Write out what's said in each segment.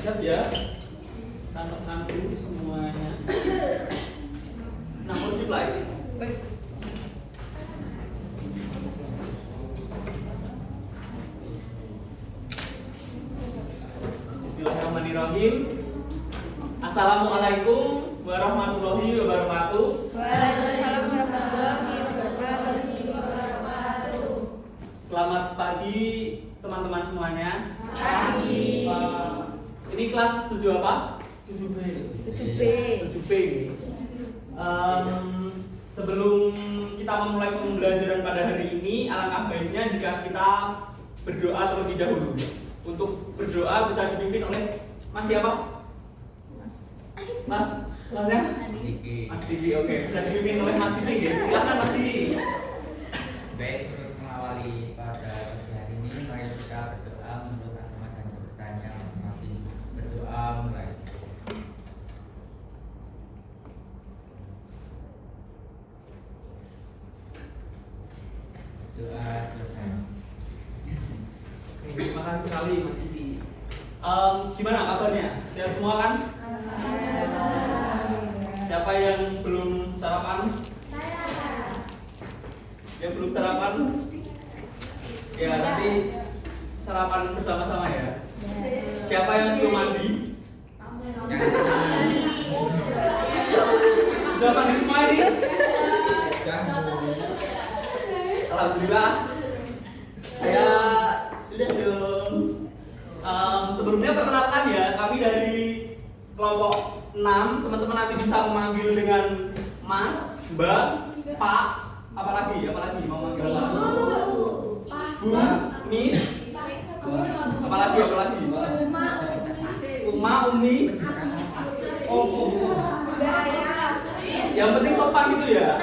Siap ya? Santai-santai semuanya. Nah, multiply. Bismillahirrahmanirrahim. Assalamualaikum warahmatullahi wabarakatuh. Waalaikumsalam warahmatullahi wabarakatuh. Selamat pagi teman-teman semuanya. Pagi. Ini kelas 7 apa? 7B. 7B. 7B. Sebelum kita memulai pembelajaran pada hari ini, alangkah baiknya jika kita berdoa terlebih dahulu. Untuk berdoa bisa dipimpin oleh Mas siapa? Masnya? Mas Diki. Oke, bisa dipimpin oleh Mas Diki ya. Silakan Mas Diki. Baik, untuk mengawali pada pagi hari ini, mari kita berdoa menurut agama dan kepercayaannya masing-masing. Berdoa mulai. Doa selesai. Oke, terima kasih sekali Mas Diki. Gimana kabarnya? Sehat semua kan? Siapa yang belum sarapan? Yang belum sarapan? Ya, nanti sarapan bersama-sama ya. Siapa yang belum mandi? Sudah mandi semua ini? Alhamdulillah. Saya sudah dong. Sebelumnya perkenalkan ya, kami dari kelompok 6. Teman-teman nanti bisa memanggil dengan Mas, Mbak, Pak, apalagi mau manggil apa? Bu, Miss, apalagi Uma, Umi, yang penting sopan gitu ya,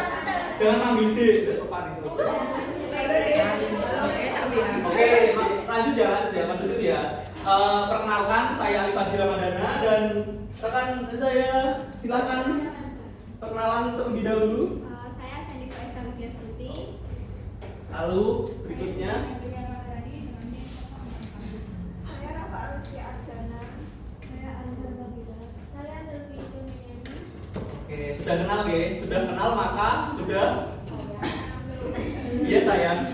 jangan manggil D, udah sopan itu. Oke, lanjut ya. Perkenalkan, saya Ali Fadil Ramadana dan rekan saya, silakan perkenalan terlebih dahulu. Saya Sandy Faisal Widyasuti. Lalu berikutnya. Saya Rafa Arusti Ardana. Saya Anzal Nabila. Saya Selvi Itumiani. Oke, sudah kenal maka sudah. Iya sayang.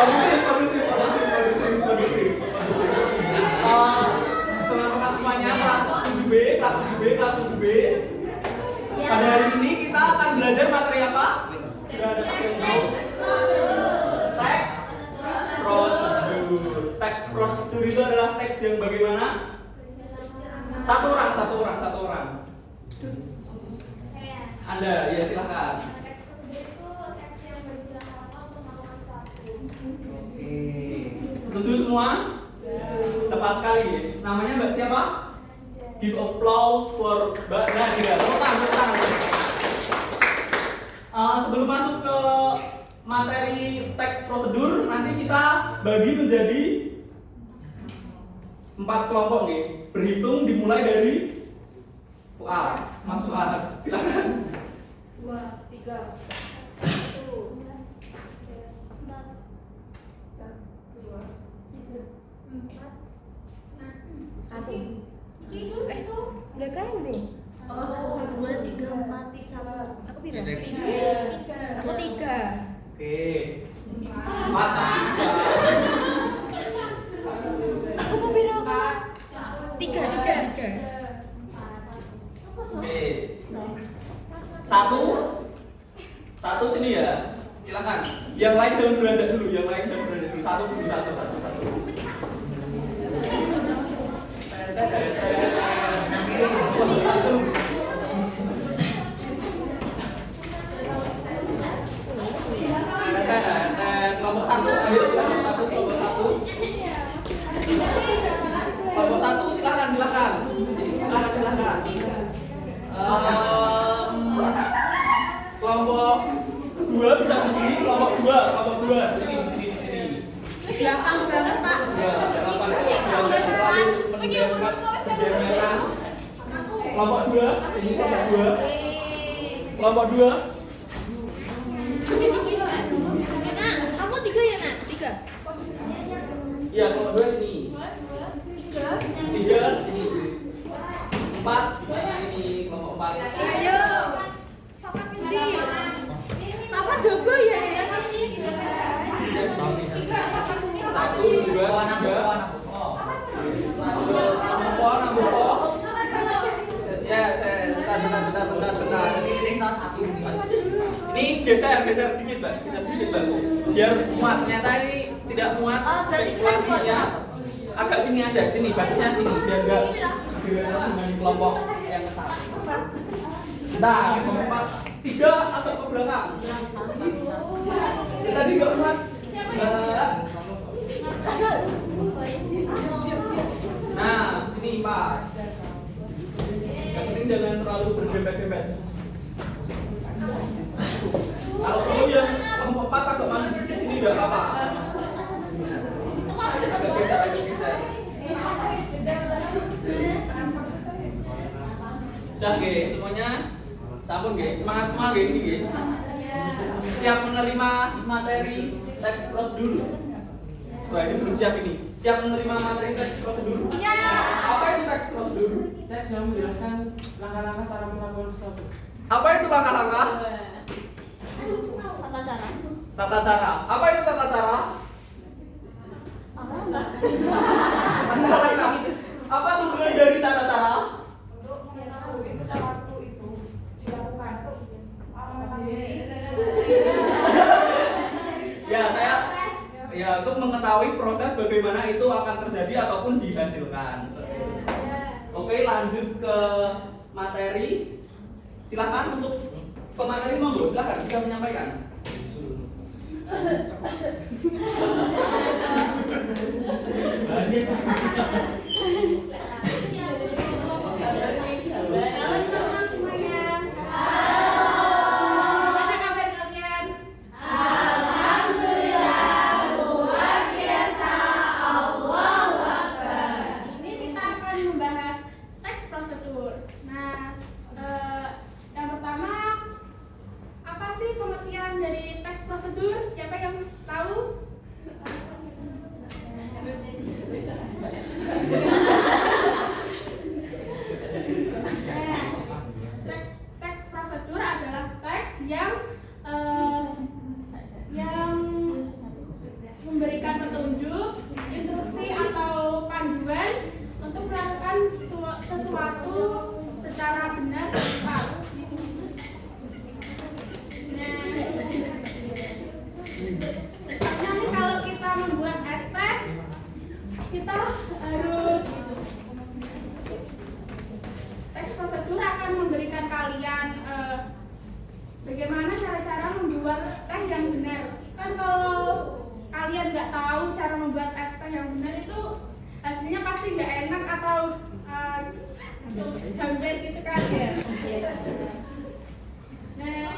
Kondusif. Teman-teman semuanya kelas 7B. Pada hari ini kita akan belajar materi apa? Sudah ada teks prosedur itu adalah teks yang bagaimana? Satu orang. Anda, ya silakan. Teks prosedur itu teks yang berisilah kata untuk melakukan sesuatu. Oke, setuju semua? Tepat sekali. Namanya Mbak siapa? Give applause for Mbak Nadia. Tepuk. Sebelum masuk ke materi teks prosedur, nanti kita bagi menjadi 4 kelompok nih. Berhitung dimulai dari Fuad. Mas Fuad, silakan. 2, 3, 1, 2, 3, 4, 5, 1. Lah kan bro. 2, 3, 4, 1. Aku bilang 3. Aku 3. Oke. 4. Aku mau bilang 3. Oke. Satu sini ya. Silakan. Yang lain jangan beranjak dulu. Satu. Kelompok 1, ayo kelompok 1. Kelompok 1 silakan. Kelompok 2 bisa di sini. Kelompok 2 di sini. Belakang banget Pak. Kelompok 2, ini kelompok 2. Kelompok 2. Iya, kalau 2 sini. 3 sini. 4 di mana ini kelompok 4. Ayo. Papa ngendi? Papa jogo ya ya sini. 1 2 3. Ya, bentar. Ini geser dikit, Mbak. Biar muat. Ternyata ini tidak muat. Spekulasinya agak sini aja, sini, batasnya sini biar enggak dengan kelompok yang ke sana. Nah, kelompok 3 atau ke belakang. Tadi enggak muat. Nah, sini, Pak. Yang penting jangan terlalu berdempet-dempet. Kalau perlu yang kelompok 4 agak maju dikit sini enggak apa-apa. Agak geser. Udah, guys, semuanya sampun, guys. Semangat semua, guys, ini, guys. Siap menerima materi teks prosedur. Wah, ini belum siap ini. Siap menerima materi teks prosedur? Apa itu teks prosedur? Teks yang menjelaskan langkah-langkah cara melakukan sesuatu. Apa itu langkah-langkah? Tata cara. Apa itu tata cara? Apa tujuan dari cara-cara? Ya, untuk mengetahui proses bagaimana itu akan terjadi ataupun dihasilkan. Oke, lanjut ke materi. Silakan untuk ke materi, monggo, silakan bisa menyampaikan. memberikan petunjuk, instruksi atau panduan untuk melakukan sesuatu secara benar dan tepat. Nah, misalnya nih kalau kita membuat ST, kita harus teks prosedur akan memberikan kalian bagaimana cara-cara membuat teh yang benar. Kan kalau kalian nggak tahu cara membuat es teh yang benar, itu hasilnya pasti nggak enak atau hampir gitu kan ya. Nah,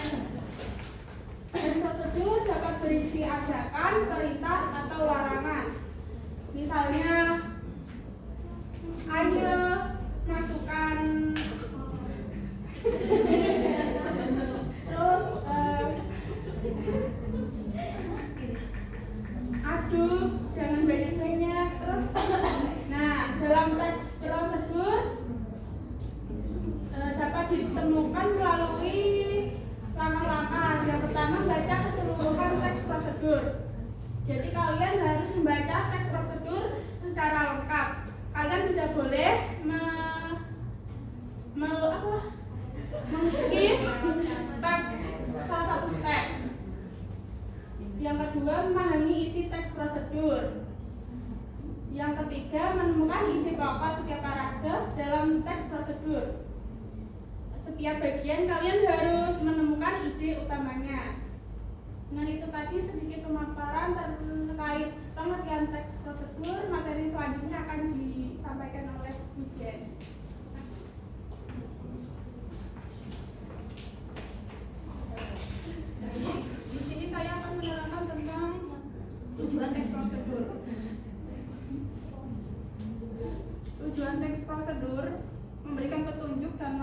teks prosedur dapat berisi ajakan, perintah atau larangan. Misalnya, ayo masukkan terus aduk, jangan banyak-banyak. Terus, nah, dalam teks prosedur dapat ditemukan melalui langkah-langkah. Yang pertama, baca keseluruhan teks prosedur. Jadi kalian harus membaca teks prosedur secara lengkap. Kalian tidak boleh men-skip step salah satu step. Yang kedua, memahami isi teks prosedur. Yang ketiga, menemukan ide pokok setiap paragraf dalam teks prosedur. Setiap bagian kalian harus menemukan ide utamanya. Dengan itu tadi sedikit pemaparan terkait pengertian teks prosedur. Materi selanjutnya akan disampaikan oleh Bu Jen. Di sini saya akan menerangkan tentang tujuan teks prosedur. Tujuan teks prosedur memberikan petunjuk dan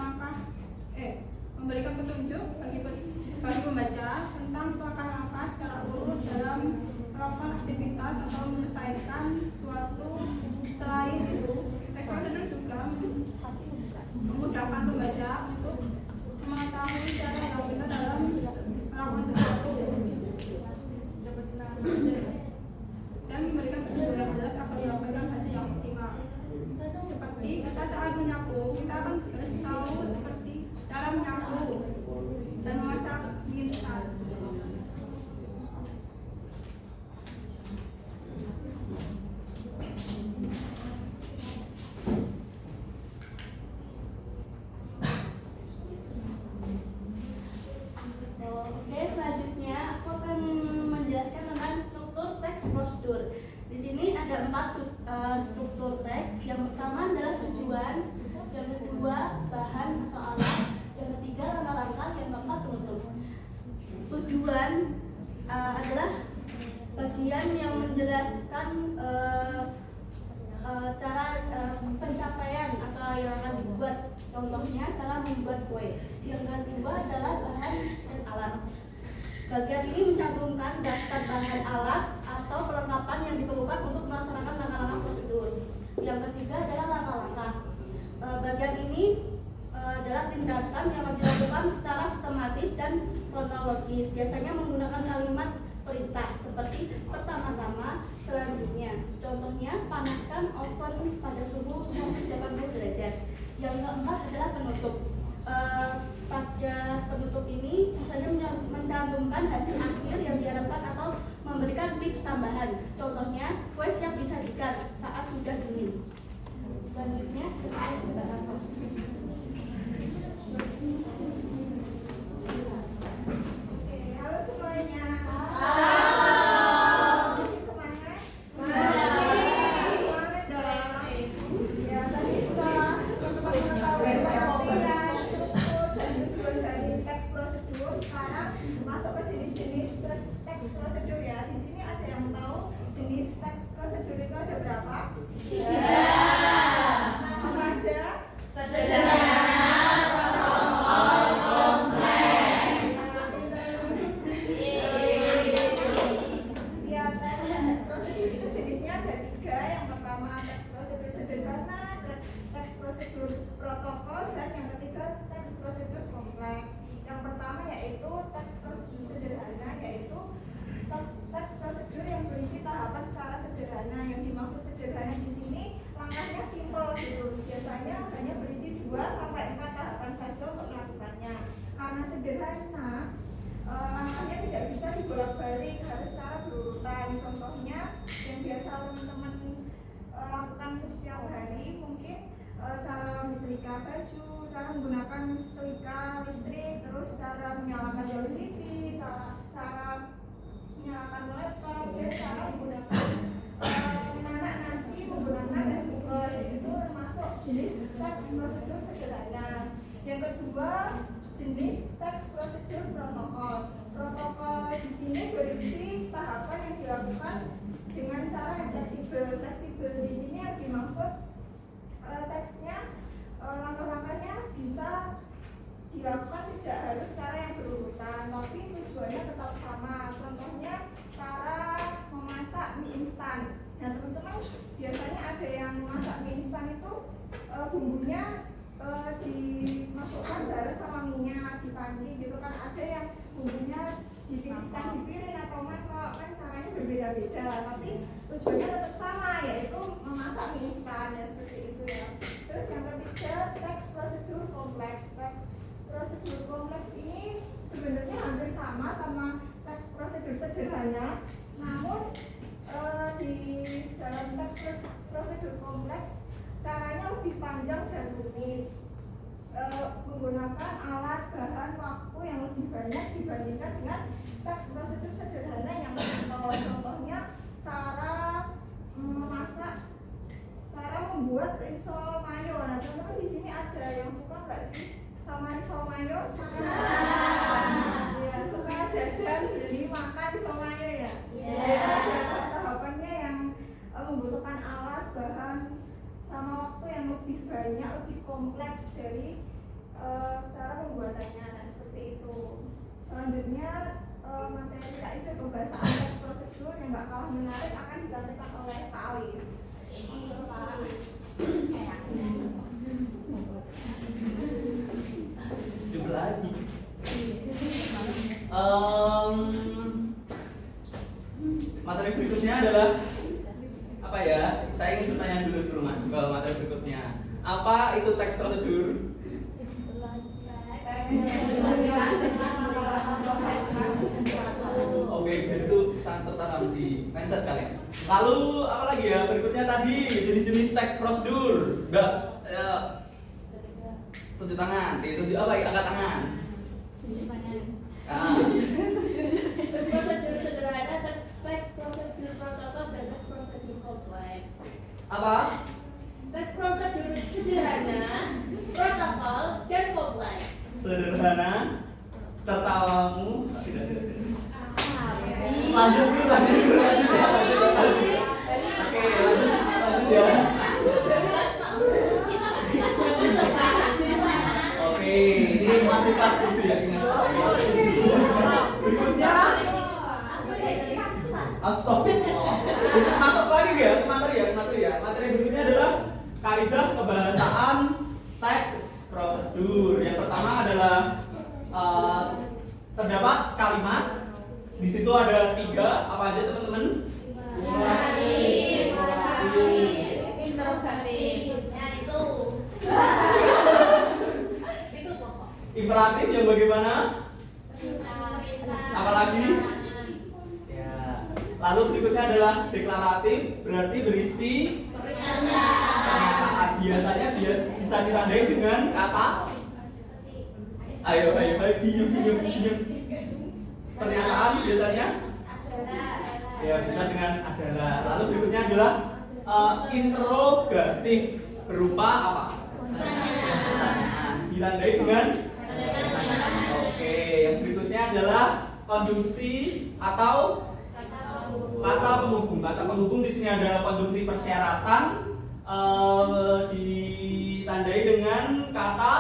memberikan petunjuk bagi pembaca tentang langkah-langkah secara urut dalam melakukan aktivitas atau menyelesaikan struktur teks. Yang pertama adalah tujuan, yang kedua bahan atau alat, yang ketiga langkah-langkah, yang keempat penutup. Tujuan adalah bagian yang menjelaskan cara pencapaian atau yang akan dibuat. Contohnya cara membuat kue. Yang kedua adalah bahan dan alat. Bagian ini mencantumkan daftar bahan alat atau perlengkapan yang diperlukan untuk melaksanakan langkah-langkah prosedur. Yang ketiga adalah langkah-langkah. Bagian ini adalah tindakan yang dilakukan secara sistematis dan kronologis. Biasanya menggunakan kalimat perintah seperti pertama-tama, selanjutnya. Contohnya, panaskan oven pada suhu 180 derajat. Yang keempat adalah penutup. Pada penutup ini misalnya mencantumkan hasil akhir yang diharapkan atau memberikan tips tambahan. Contohnya, kue siap disajikan saat sudah dingin. Selanjutnya, halo semuanya. Masih semangat? Semangat dong. Ya, tadi setelah mengetahui pengertian, struktur, dan tujuan dari teks prosedur, sekarang masuk ke jenis-jenis teks prosedur ya. Di sini ada yang tahu jenis teks prosedur itu ada berapa? Apa aja? Ya, teks prosedur itu jenisnya ada 3. Yang pertama teks prosedur sederhana, teks prosedur protokol, dan yang ketiga teks prosedur kompleks. Yang pertama yaitu teks prosedur sederhana, yaitu teks prosedur yang berisi tahapan secara sederhana. Yang dimaksud sederhana di sini langkahnya simpel gitu. Biasanya hanya berisi 2-4 tahapan saja untuk melakukannya. Karena sederhana, langkahnya tidak bisa dibolak-balik, harus secara berurutan. Contohnya yang biasa teman-teman lakukan setiap hari mungkin cara menyetrika baju, cara menggunakan setrika listrik, terus cara menyalakan televisi, cara menyalakan laptop, dan cara menggunakan menanak nasi menggunakan rice cooker. Itu termasuk jenis teks prosedur sederhana. Yang kedua, jenis teks prosedur protokol. Protokol di sini berisi tahapan yang dilakukan dengan cara yang fleksibel. Fleksibel di sini yang dimaksud teksnya, langkah-langkahnya bisa dilakukan tidak harus cara yang berurutan, tapi tujuannya tetap sama. Contohnya cara memasak mie instan. Nah teman-teman, biasanya ada yang masak mie instan itu bumbunya dimasukkan bareng sama minyak, dipanci gitu kan. Ada yang bumbunya ditiriskan di piring atau mangkok, kan caranya berbeda-beda, tapi tujuannya tetap sama, yaitu memasak mie instan. Ya seperti itu ya. Terus yang ketiga, teks prosedur kompleks. Prosedur kompleks ini sebenarnya hampir sama teks prosedur sederhana, namun di dalam teks prosedur kompleks caranya lebih panjang dan rumit, menggunakan alat, bahan, waktu yang lebih banyak dibandingkan dengan teks prosedur sederhana yang simpel. Contohnya cara memasak, cara membuat risol mayo. Nah teman-teman di sini ada yang suka nggak sih sama risol mayo? Ya, suka jajan, beli, makan risol mayo ya? Ada tahapannya yang membutuhkan alat, bahan, sama waktu yang lebih banyak, lebih kompleks dari cara pembuatannya. Nah seperti itu. Selanjutnya materi kaidah pembahasan teks prosedur yang nggak kalah menarik akan disampaikan oleh Pak Ali. Coba lagi. Materi berikutnya adalah apa ya? Saya ingin bertanya dulu sebelum masuk ke materi berikutnya. Apa itu teks prosedur? Oke, itu sangat tertanam di mindset kalian. Lalu apa lagi ya? Berikutnya tadi jenis-jenis teks prosedur. Enggak, tunjuk tangan. Ditunjuk apa? Angkat tangan. Prosedur sederhana, teks prosedur protokol, dan teks prosedur kompleks. Apa? Teks prosedur sederhana, protokol, dan kompleks. Sederhana, tertawamu. Tidak. Lanjut dulu. Oke, lanjut ya. Oke, ini masih kelas 7 ya, ingat. Berikutnya, astagfirullah. Masuk lagi ya ke materi ya. Materi berikutnya adalah kaidah kebahasaan teks prosedur. Yang pertama adalah terdapat kalimat. Di situ ada 3, apa aja teman-teman? Imperatif yang bagaimana? Apalagi? Ya. Lalu berikutnya adalah deklaratif, berarti berisi pernyataan. Biasanya bisa ditandai dengan kata. Ayo, diam. Pernyataan biasanya ya bisa dengan adalah. Lalu berikutnya adalah interrogatif, berupa apa? Pertanyaan. Ditandai dengan oke. Yang berikutnya adalah konjungsi atau kata penghubung. Kata penghubung di sini ada konjungsi persyaratan, ditandai dengan kata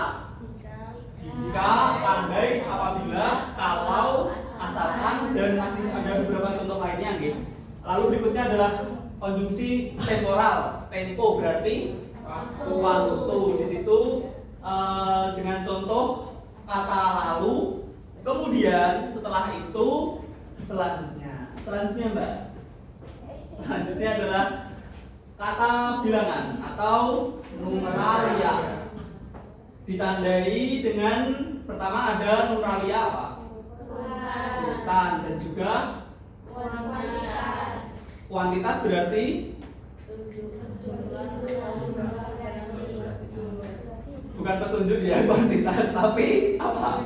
jika, pandai, apabila, kalau, asalkan, dan masih ada beberapa contoh lainnya gitu. Lalu berikutnya adalah konjungsi temporal. Tempo berarti waktu. Di situ dengan contoh kata lalu, kemudian setelah itu selanjutnya Mbak. Selanjutnya adalah kata bilangan atau numeralia. Ditandai dengan pertama ada numeralia apa? Urutan, dan juga kuantitas berarti bukan petunjuk ya kuantitas, tapi apa?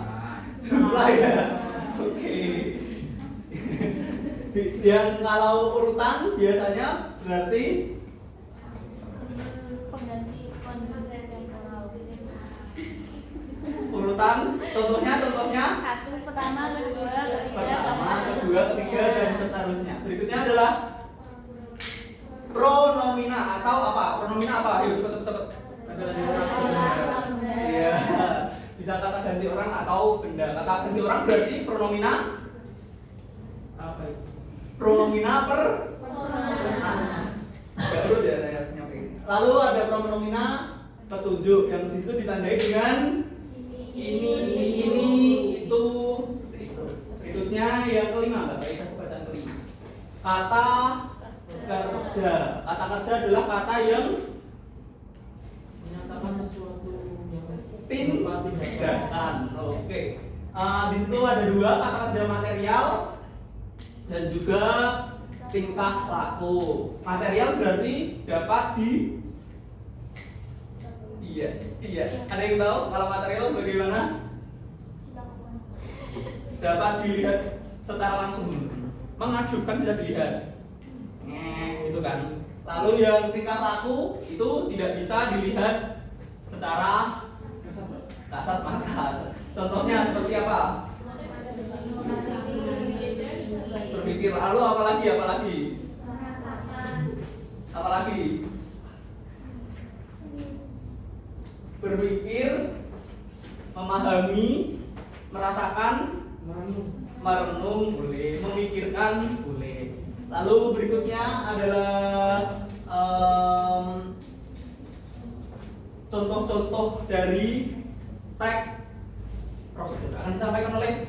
Jumlah ya. Oke. Yang kalau urutan biasanya berarti urutan. Contohnya Pertama, kedua, ketiga, dan seterusnya. Berikutnya adalah pronomina atau apa? Pronomina apa? Ayo cepet. Iya. Bisa kata ganti orang atau benda. Kata ganti orang berarti pronomina apa? Pronomina baru ya saya nyampe. Lalu ada pronomina petunjuk yang di situ ditandai dengan ini, itu. Berikutnya yang kelima, Mbak. Kita bacaan kelima. Kata kerja. Kata kerja adalah kata yang menyatakan sesuatu yang tindakan. Oke. Di situ ada 2, kata kerja material dan juga tingkah laku. Material berarti dapat di Iya. Ada yang tahu kalau material bagaimana? Dapat dilihat secara langsung. Mengadukan bisa dilihat. Gitu kan. Lalu yang tingkah laku itu tidak bisa dilihat secara kasat mata. Contohnya seperti apa? Berpikir. Lalu apalagi? Berpikir, memahami, merasakan, merenung boleh, memikirkan boleh. Lalu berikutnya adalah contoh-contoh dari teks prosedur akan disampaikan oleh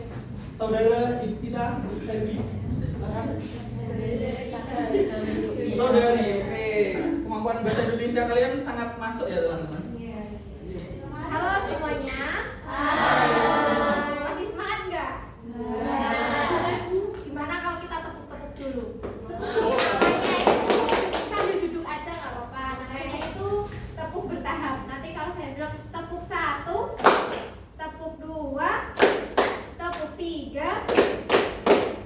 saudara ibu kita, Bu Sandy. Saudari, oke. Kemampuan bahasa Indonesia kalian sangat masuk ya teman-teman. Halo semuanya. Masih semangat nggak? Gimana kalau kita tepuk-tepuk dulu? Sambil duduk aja nggak apa-apa. Namanya itu tepuk bertahap. Nanti kalau saya bilang tepuk 1, tepuk 2, tepuk 3,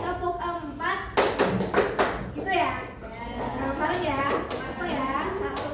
tepuk 4, gitu ya. Bareng ya. Masuk ya. 1,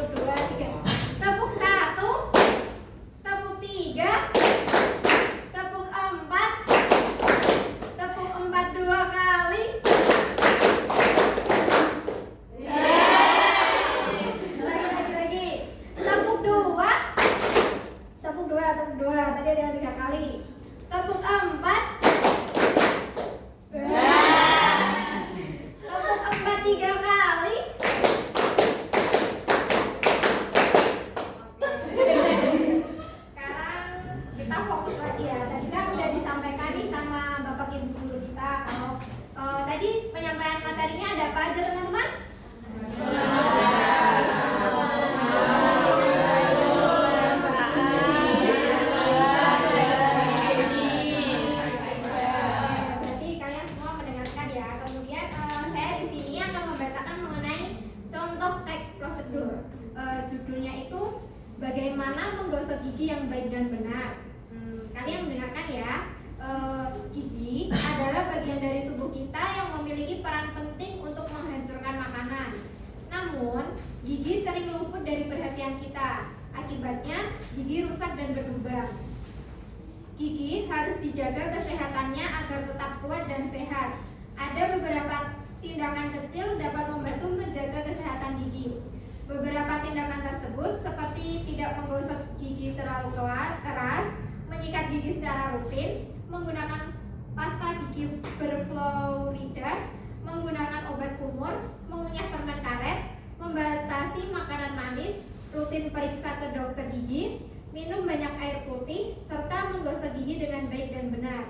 bagaimana menggosok gigi yang baik dan benar. Kalian mendengarkan ya. Gigi adalah bagian dari tubuh kita yang memiliki peran penting untuk menghancurkan makanan. Namun, gigi sering luput dari perhatian kita. Akibatnya, gigi rusak dan berlubang. Gigi harus dijaga kesehatannya agar tetap kuat dan sehat. Ada beberapa tindakan kecil dapat membantu menjaga kesehatan gigi. Beberapa tindakan tersebut seperti tidak menggosok gigi terlalu keras, menyikat gigi secara rutin, menggunakan pasta gigi berfluorida, menggunakan obat kumur, mengunyah permen karet, membatasi makanan manis, rutin periksa ke dokter gigi, minum banyak air putih, serta menggosok gigi dengan baik dan benar.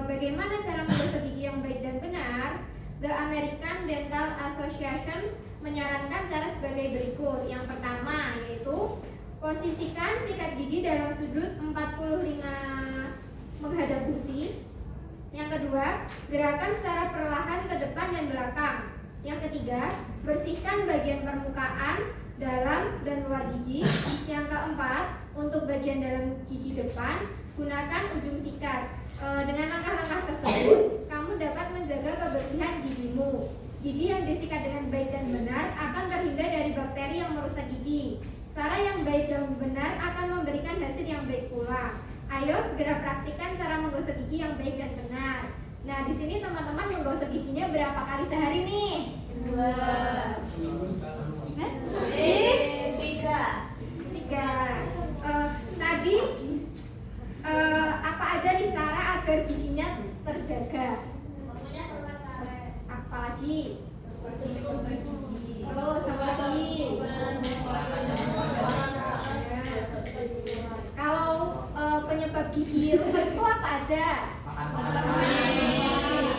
Bagaimana cara menggosok gigi yang baik dan benar? The American Dental Association menyarankan cara sebagai berikut. Yang pertama yaitu posisikan sikat gigi dalam sudut 45 menghadap gusi. Yang kedua, gerakan secara perlahan ke depan dan belakang. Yang ketiga, bersihkan bagian permukaan dalam dan luar gigi. Yang keempat, untuk bagian dalam gigi depan, gunakan ujung sikat. Dengan langkah-langkah tersebut, kamu dapat menjaga kebersihan gigimu. Gigi yang disikat dengan baik dan benar akan terhindar dari bakteri yang merusak gigi. Cara yang baik dan benar akan memberikan hasil yang baik pula. Ayo segera praktikkan cara menggosok gigi yang baik dan benar. Nah, di sini teman-teman menggosok giginya berapa kali sehari nih? 2. Seminggu sekali. 3. Tadi apa aja nih cara agar giginya terjaga? Apalagi? Terus apa lagi? Kalau penyebab gigi rusak itu apa aja? Makanan manis,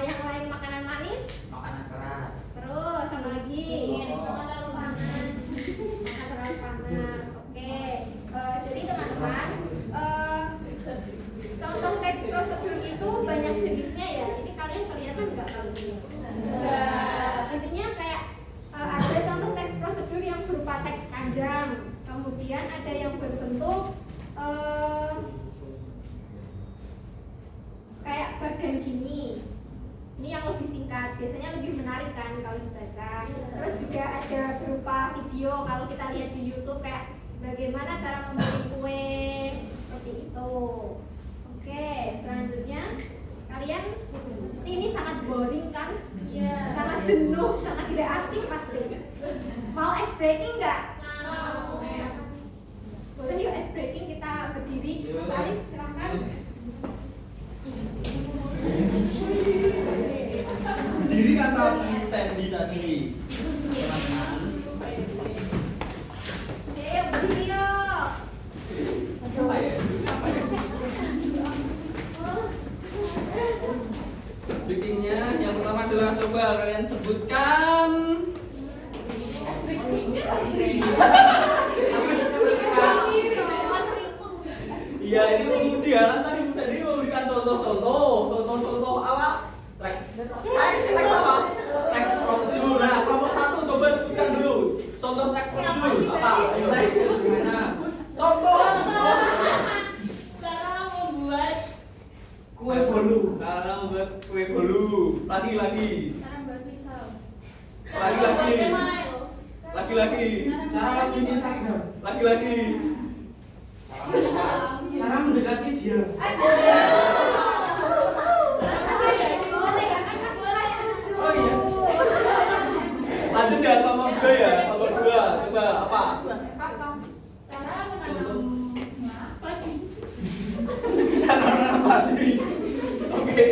Yang lain makanan manis? makanan keras. Terus apa lagi? Makan terlalu panas. Oke. Jadi teman-teman, contoh teks prosedur itu banyak jenisnya ya. Jadi kalian kelihatan nggak kalau ini? Intinya kayak ada contoh teks prosedur yang berupa teks panjang. Kemudian ada yang berbentuk kayak bagan gini. Ini yang lebih singkat, biasanya lebih menarik kan kalau dibaca. Terus juga ada berupa video, kalau kita lihat di YouTube kayak bagaimana cara membuat kue seperti itu. Oke, selanjutnya kalian pasti ini sangat boring kan? Sangat jenuh, sangat tidak asik pasti. Mau ice breaking nggak? Boleh yuk ice breaking, kita berdiri. Mas Alif, silakan. Berdiri kata Sandy tadi. Ayo berdiri yuk. Apa ya? Apa ya? Bikinnya yang pertama adalah coba kalian sebutkan. Iya, ini menguji ya, kan tadi jadi memberikan contoh apa? Teks apa? Teks prosedur. Nah, kelompok 1 coba sebutkan dulu. Contoh teks prosedur apa? Ayo. Gimana? Contoh. Cara membuat Kue bolu. Cara membuat kue bolu. Lagi. Cara buat pisau. Lagi. Cara login Instagram. Lagi. Cara mendekati dia. Oh iya. Lanjut ya, kelompok 2 ya. Kelompok 2. Coba apa? Cara menanam padi. Cara menanam padi. Oke.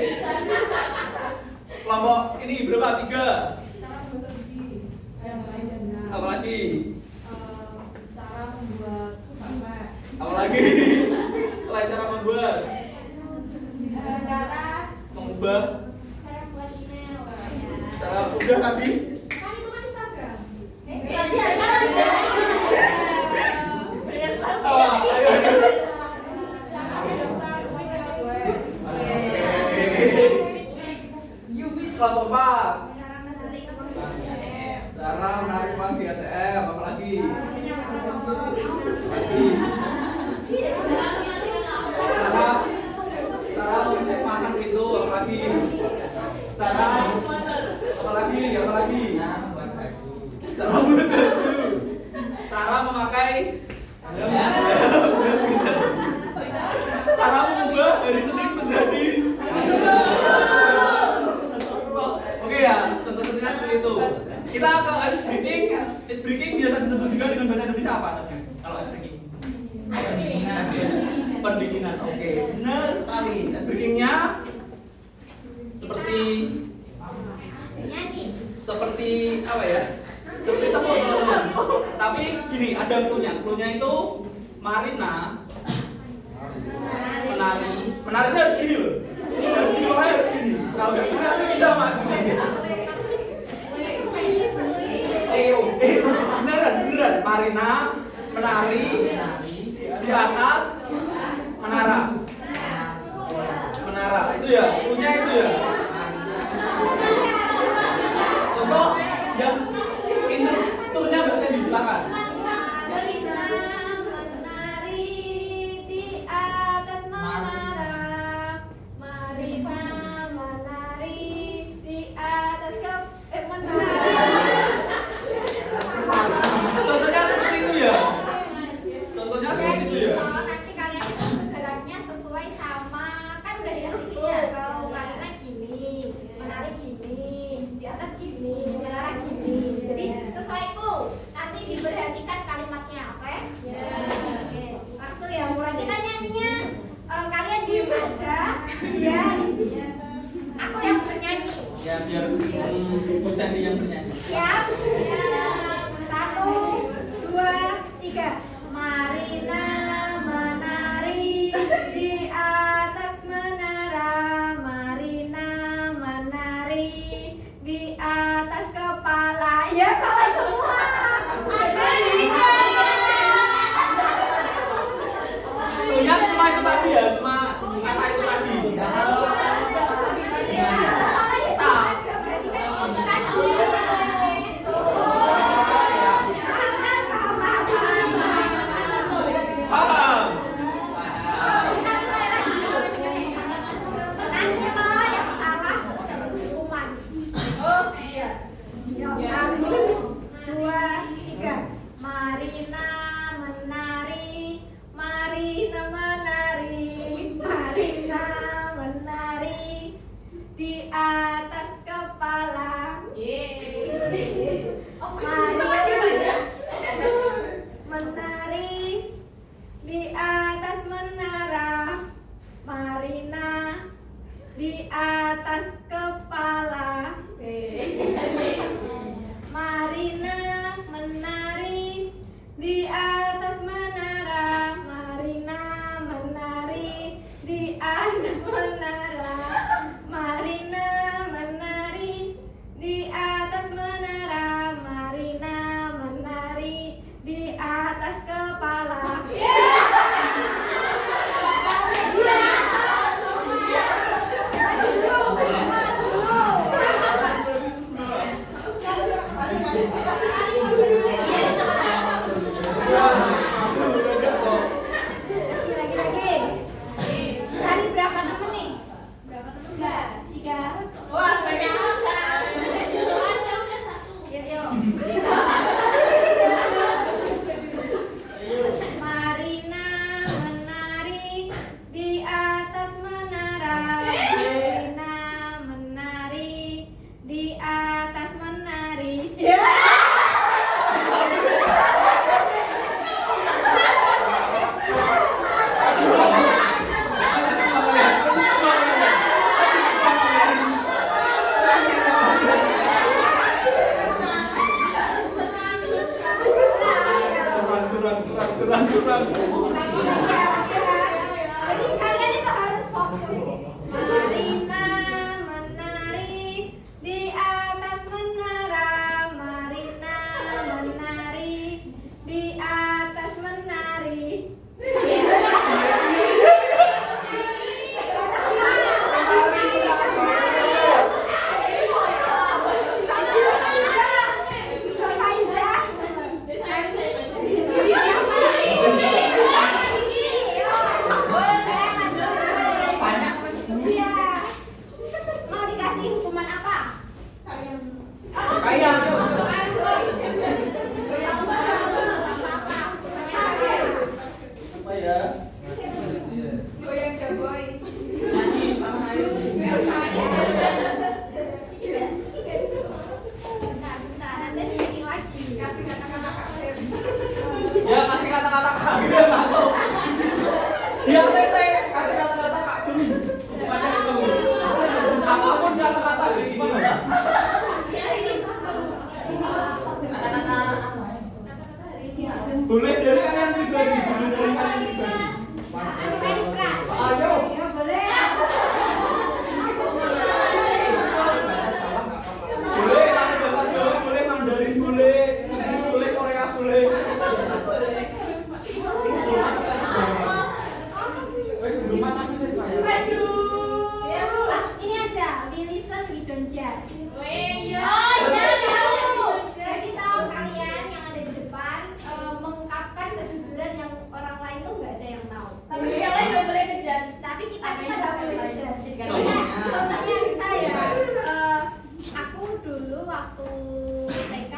Kelompok ini berapa? 3. Cara menggosok gigi. Yang lain dan benar. Apa lagi? Cara membuat pempek. Apa lagi? Selain cara membuat, Cara mengubah, saya buat email. cara sudah tadi. Kan itu kan Instagram. Apa? Ayo. Cara mendaftar email. Kelompok 4. Cara menarik Cara menarik uang di ATM. Apa lagi? menara memakai cara mengubah hari Senin menjadi oke ya, contoh-contohnya seperti itu. Kita ke ice breaking biasa disebut juga dengan bahasa Indonesia apa tadi? Kalau ice breaking? Pendinginan. Oke, benar sekali. Ice breakingnya seperti apa ya? Seperti tepung teman-teman. Tapi gini, ada cluenya. Cluenya itu Marina menarinya harus gini loh. Harus gini, makanya harus gini. Kalau nggak gini nanti bisa maju. Beneran. Marina menari di atas menara itu ya, punya itu ya. Contoh yang instrukturnya bisa disilakan. Marina menari di atas menara. Marina menari di atas menara. Contohnya seperti itu ya. Jadi kalau nanti kalian itu bergeraknya sesuai sama, kan udah ada instruksinya. Kalau Marina gini, menari gini, di atas gini, menara gini. Jadi sesuai clue. Nanti diperhatikan kalimatnya apa ya? Oke, langsung ya. Mulai kita nyanyinya. Kalian diem aja, biar aku yang bernyanyi. Ya biar Bu Sandy yang bernyanyi. Siap? 1, 2, 3. Marina menari di atas menara. Marina menari di atas kepala. Ya salah semua. Yang cuma itu tadi ya, cuma kata itu tadi. Paham? Nanti kalau yang salah hukuman. Oh iya. 1, 2, 3. Marina menari. Marina menari. Marina menari di atas kepala. Marina menari di atas menara. Marina di atas kepala. Marina menari di atas menara. Marina menari di atas menara. Marina menari di atas menara. Marina menari di atas kepala. Lagi. Tadi berapa temen nih? Berapa temen? 3. Wah, banyak banget. Udah 1. Yuk. Marina menari di atas menara. Marina menari di atas menari. Curang. Jadi kalian itu harus fokus. Marina menari di atas menara. Marina menari di atas menari. Boleh dari kalian pribadi, boleh dari kalian pribadi. Ayo Pras. Ayo. Ya boleh. Boleh bahasa Jawa, boleh Mandarin, boleh Inggris, boleh Korea, boleh. Wes di rumah tapi saya sayang. Ya, Pak, ini aja. We listen, we don't judge. Iya. Jadi tahu kalian yang ada di depan mengungkapkan kejujuran yang orang lain tuh nggak ada yang tahu. Tapi yang lain nggak boleh ngejudge. Tapi kita nggak boleh ngejudge. Contohnya? Contohnya bisa ya. Aku dulu waktu TK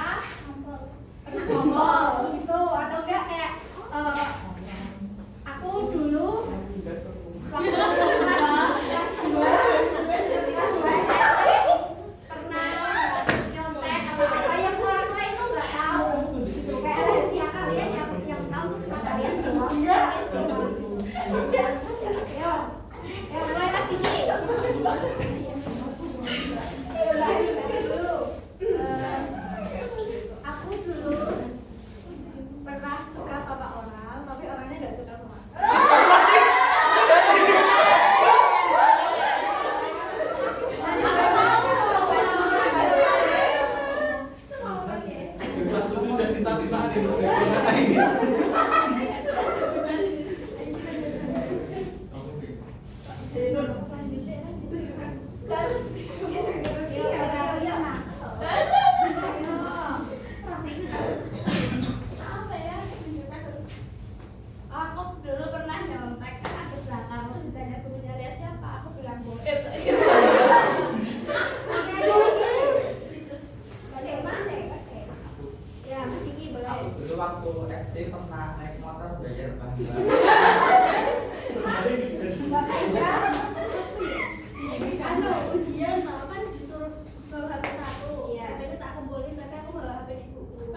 pernah ngomong gitu atau enggak kayak aku dulu waktu kelas 2 SMP pernah nyontek apa yang orang tua itu nggak tahu gitu. Kayak rahasia kalian yang tahu tuh cuma kalian doang. Ayo, mulai lagi nih. Aku dulu pernah suka sama orang, tapi orangnya nggak suka sama aku. Kelas 7 sudah cinta-cintaan di Indonesia ini. Aku dulu pernah nyontek kan aku belakang terus ditanya gurunya lihat siapa aku bilang boleh Ya, Mas Kiki boleh. Aku dulu waktu SD pernah naik motor belajar bangga. Anu ujian kan disuruh bawa HP satu. Iya. HP-nya tak kembolin tapi aku bawa HP ibuku.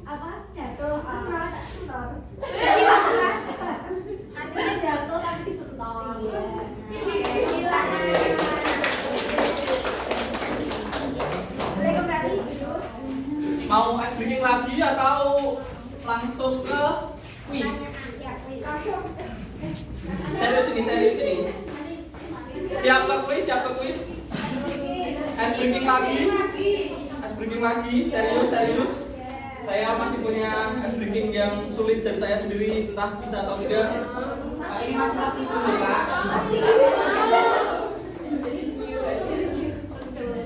Apa jatuh terus malah tak sentor. Akhirnya jatuh tapi disentuh. Boleh kembali dulu. Mau ice breaking lagi atau langsung ke quiz? Ya, wait. Serius ini. Siap ke quiz? Ice breaking lagi, serius. Saya masih punya ice breaking yang sulit dan saya sendiri entah bisa atau tidak.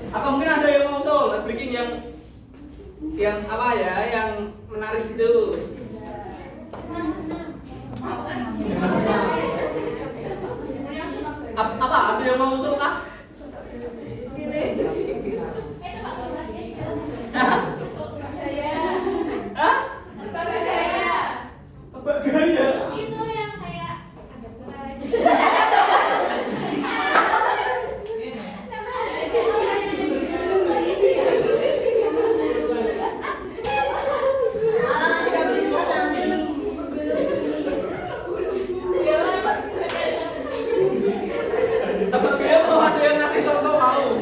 Atau mungkin ada yang mau usul ice breaking yang apa ya, yang menarik itu. Apa? Ada yang mau usul kah? Hah? Apa gaya? Itu yang kayak Apa gaya mau ada yang ngasih contoh mau?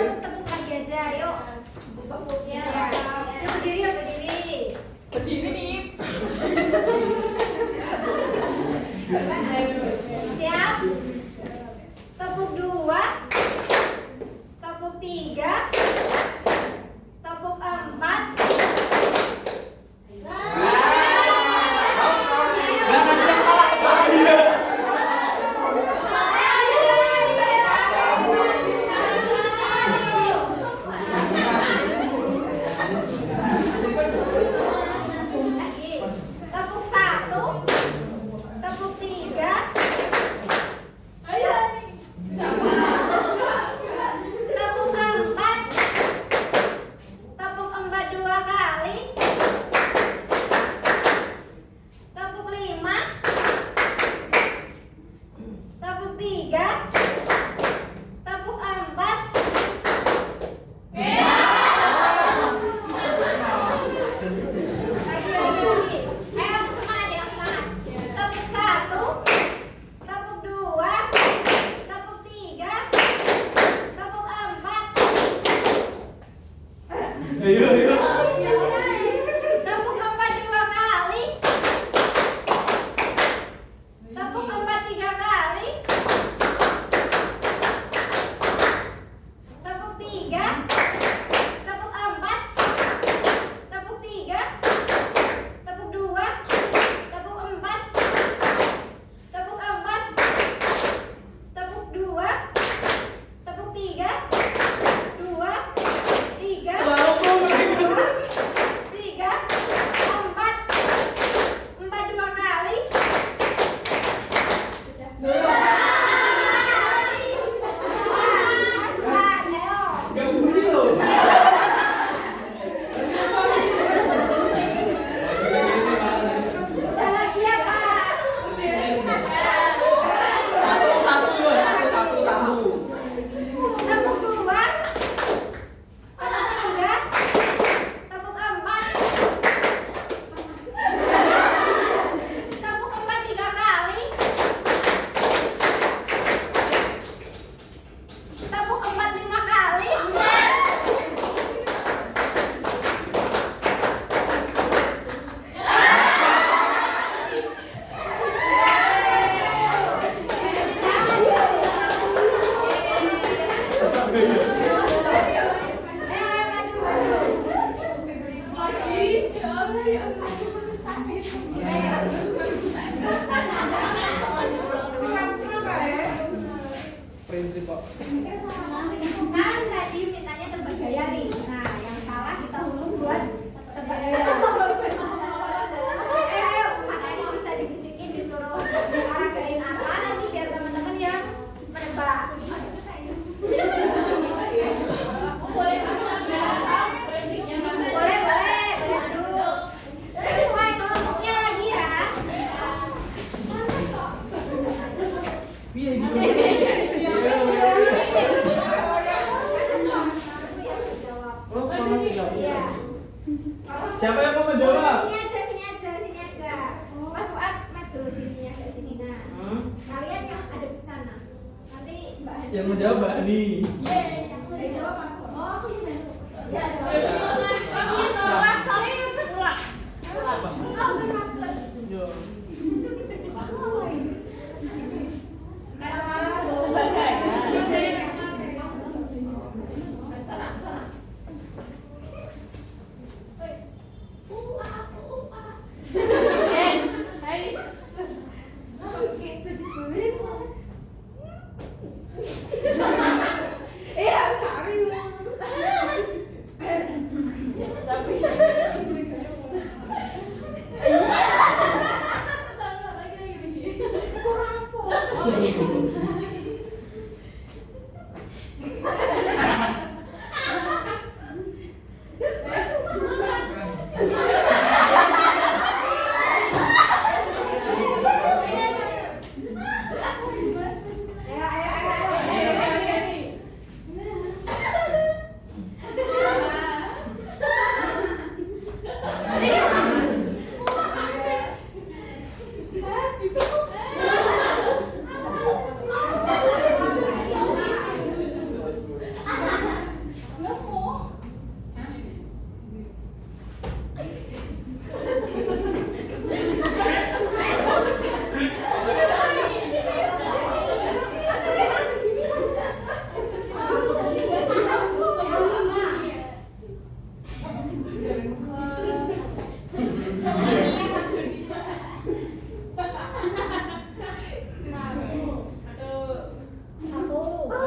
Tepuk lagi aja, yuk. Tepuknya. Yuk berdiri. berdiri nih Siap. Tepuk 2. Tepuk 3. Tepuk 4. Jangan yang salah bahaya. Tepuk 1. Tepuk 3. Tepuk 4. Oh, panas juga. Iya. Siapa yang mau menjawab? Sini aja. Mas Fuad maju sini agak sini. Nah, kalian yang ada di sana. Nanti Mbak Hani. Yang menjawab Mbak Ani. Saya jawab aku. Oh, aku yang bantu. Ya,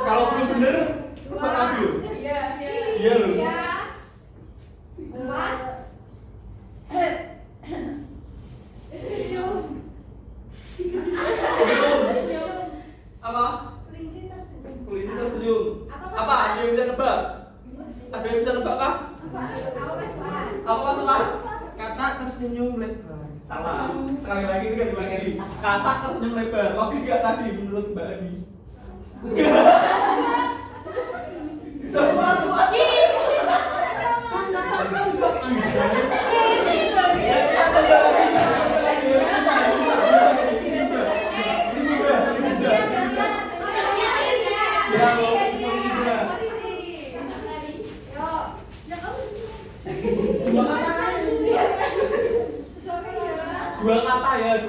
Kalau belum bener, Mbak Abil. Iya loh. Apa? Kelinci tersenyum. Kelinci tersenyum. Apa? Apa? Ada yang bisa nebak? Ada yang bisa nebak kah? Apa masalah? Kata tersenyum lebar. Salah. Sekali lagi, sekali lagi. Kata tersenyum lebar. Logis gak tadi menurut Mbak Ani?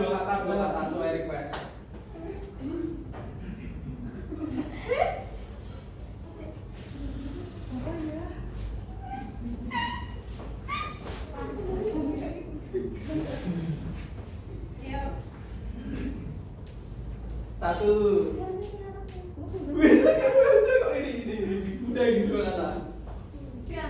Dua kata sesuai request. Satu. Kok ini. Udah ini dua kata. Ya.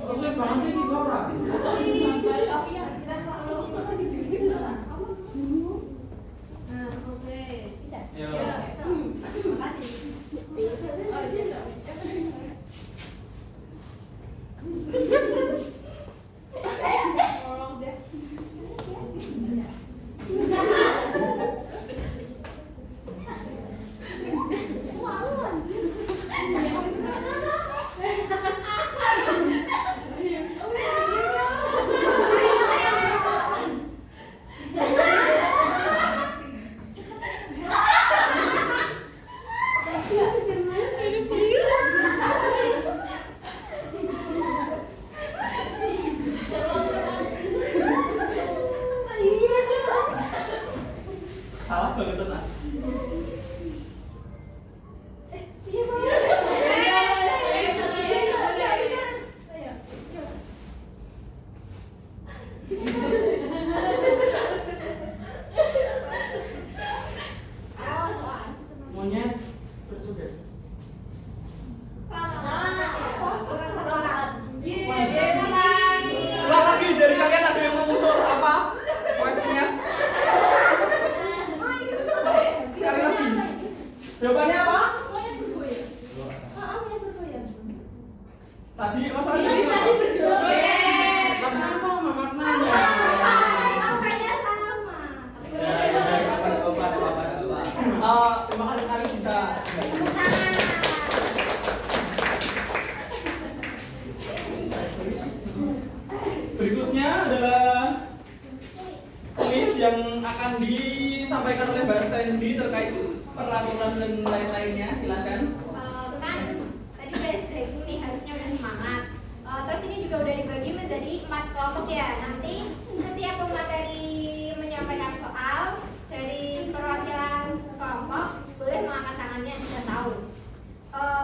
Maksudnya banget sih si Dora. Berikutnya adalah kuis yang akan disampaikan oleh Mbak Sandy terkait peraturan dan lain-lainnya. Silakan. Kan tadi udah breaking nih, harusnya udah semangat. Terus ini juga udah dibagi menjadi 4 kelompok ya. Nanti setiap pemateri menyampaikan soal dari perwakilan kelompok boleh mengangkat tangannya jika tahu.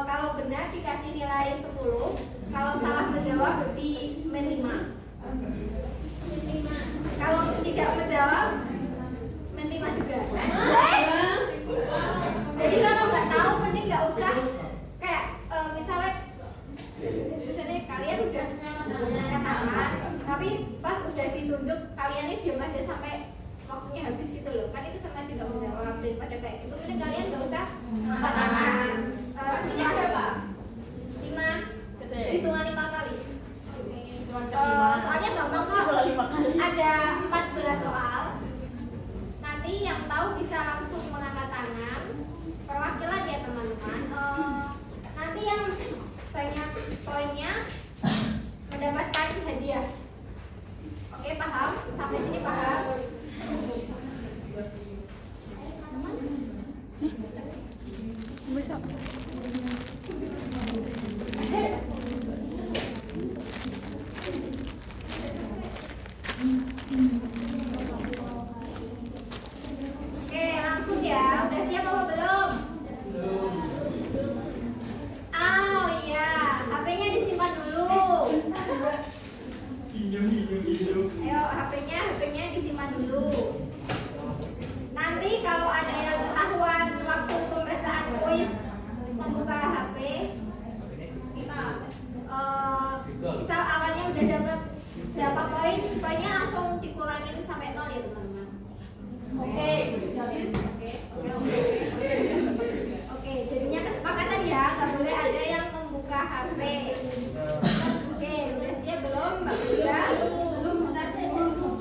Kalau benar dikasih nilai 10, kalau salah menjawab di men 5. Kalau tidak menjawab men 5 juga. Jadi kalau nggak tahu mending nggak usah kayak misalnya kalian udah katakan, tapi pas udah ditunjuk kaliannya diam aja sampai waktunya habis gitu loh. Kan itu sama juga menjawab, daripada kayak gitu mending kalian nggak usah angkat tangan. Jumlahnya berapa? 5. Hitungan 5 kali. Soalnya gampang kok. Ada 14 soal. Nanti yang tahu bisa langsung mengangkat tangan. Perwakilan ya teman-teman. Nanti yang banyak poinnya mendapatkan hadiah. Oke, paham? Sampai sini paham? Oke, langsung ya. Udah siap apa belum? Oh iya, HP-nya disimpan dulu. Ayo, HP-nya disimpan dulu. Nanti kalau ada yang ketahuan waktu pembacaan kuis membuka HP, misal awalnya udah dapat berapa poin, poinnya langsung dikurangin sampai 0 ya teman-teman. Oke, jadinya kesepakatan ya, nggak boleh ada yang membuka HP. Oke, udah siap belum Mbak Bunda? Belum, bentar saya ini tuh.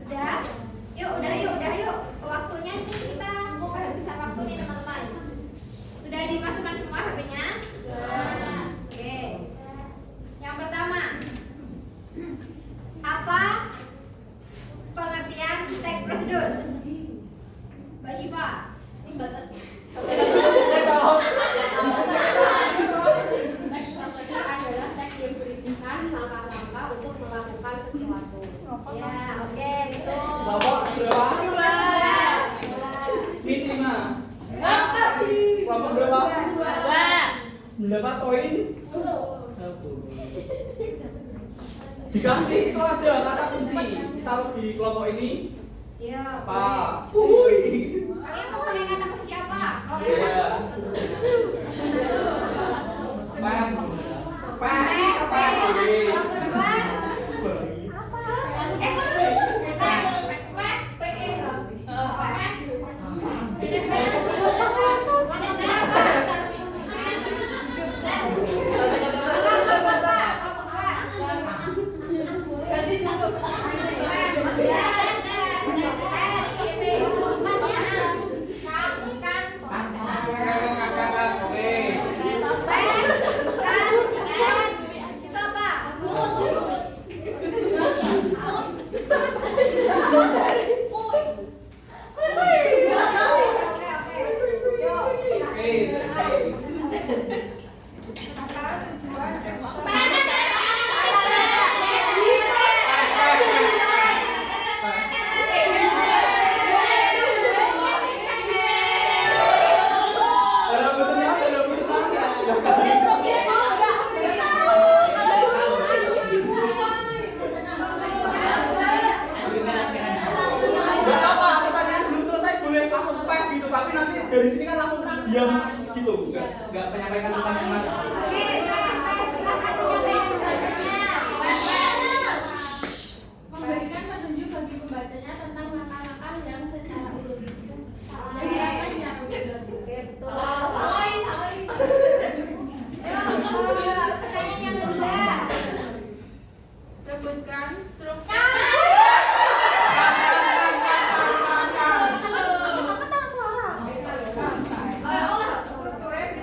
Sudah? Udah yuk. Waktunya ini kita mau kehabisan waktu nih teman-teman. Sudah dimasukkan semua HP-nya? Oke. Yang pertama, apa pengertian teks prosedur? Mbak Syifa. Teks prosedur adalah teks yang berisikan langkah-langkah untuk melakukan sesuatu. Ya, oke, itu. Bapak berapa? Min 5. Apa sih? Bapak berapa? 2. Mendapat poin 10. Dikasih itu aja kata kunci. Misal di kelompok ini Iya. apa? Woi. Kalian mau pakai kata kunci apa? Iya. Pem. Tapi nanti dari sini kan langsung diam gitu, nggak menyampaikan tentang yang mana. Memberikan petunjuk bagi pembacanya tentang langkah-langkah yang secara urut. Jadi apa secara urut? Oke, betul.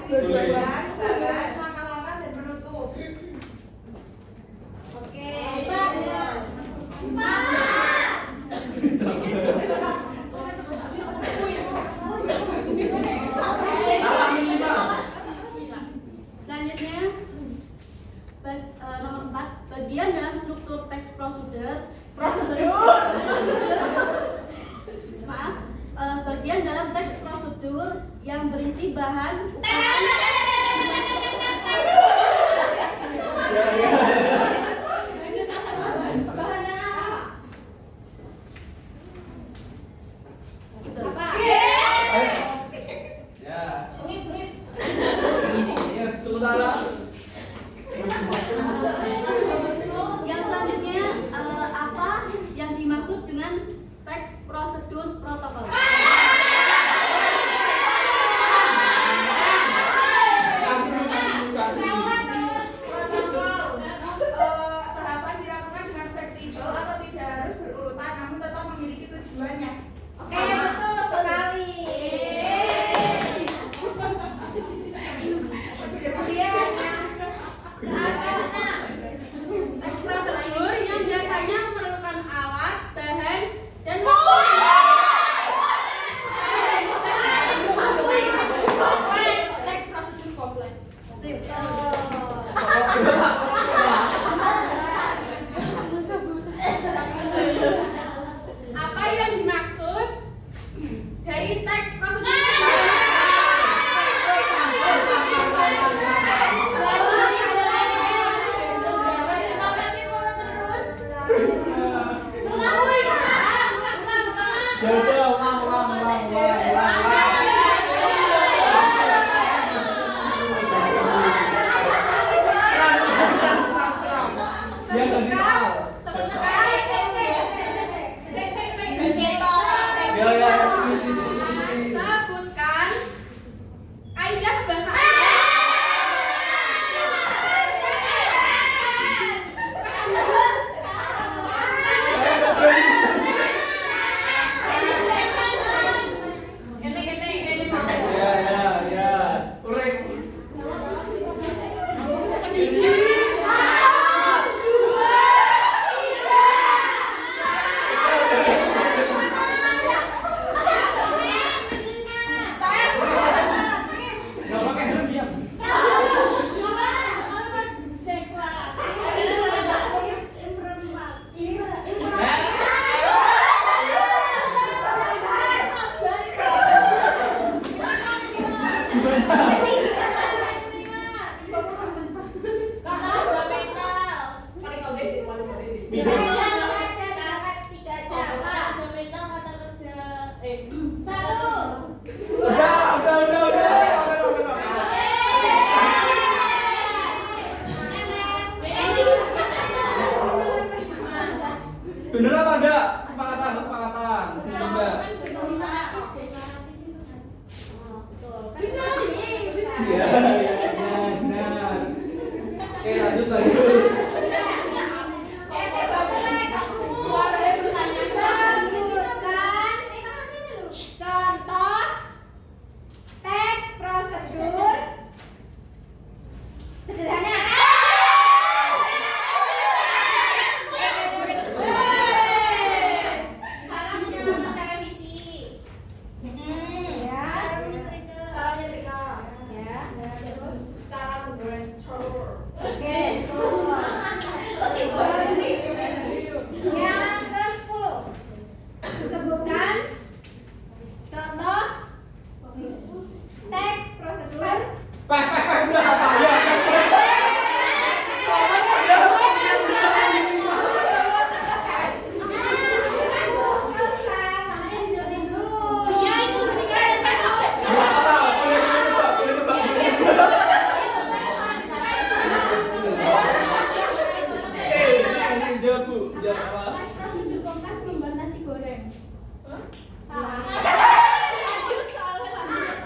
Dua-duaan, bahan, langkah-langkah dan menutup. Oke. Salah minimal. Selanjutnya nomor 4, bagian dalam struktur teks prosedur maaf, bagian dalam teks prosedur yang berisi bahan Bahannya apa? Ya. Sementara yang selanjutnya apa yang dimaksud dengan teks prosedur protokol. Protokol tahapan dilakukan dengan fleksibel atau tidak harus berurutan, namun tetap memiliki tujuannya. Oke, betul sekali. Kemudian yang selanjutnya. Teks prosedur yang biasanya memerlukan alat, bahan, dan teks prosedur kompleks. Apa yang dimaksud dari teks prosedur? coba ulang. Dia ganti soal. Ya. Sebutkan kaidah kebahasaan. Ya. Uring. Enggak pakai helm diam. Bener apa enggak? Kesepakatan. Enggak. Iya, benar. Oke, lanjut. Contoh teks prosedur sederhana. Cara menyalakan televisi. Ya. Cara nyetrika. Ya. Terus cara menggoreng telur. Oke. Yang ke-10. Sebutkan contoh teks prosedur. Udah apa ya? Jawab apa? Teks prosedur kompleks membuat nasi goreng. Lanjut soalnya lanjut.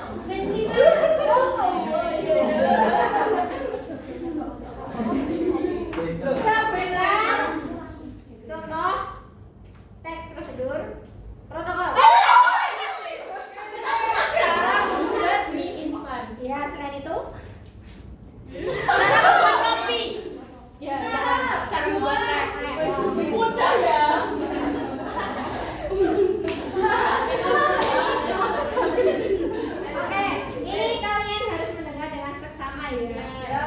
selain itu? Kopi. Ya, cara membuat teh. Mudah ya. Oke, ini kalian harus mendengar dengan seksama ya.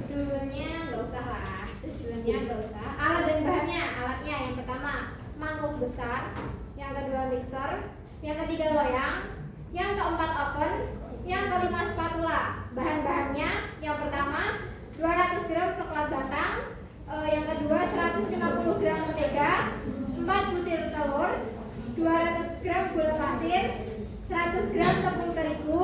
Judulnya nggak usah lah, judulnya nggak usah. Alat dan bahannya, alatnya yang pertama mangkuk besar, yang kedua mixer, yang ketiga loyang, yang keempat oven, yang kelima spatula. Bahan-bahannya yang pertama 200 gram coklat batang, yang kedua 150 gram mentega, 4 butir telur, 200 gram gula pasir, 100 gram tepung terigu,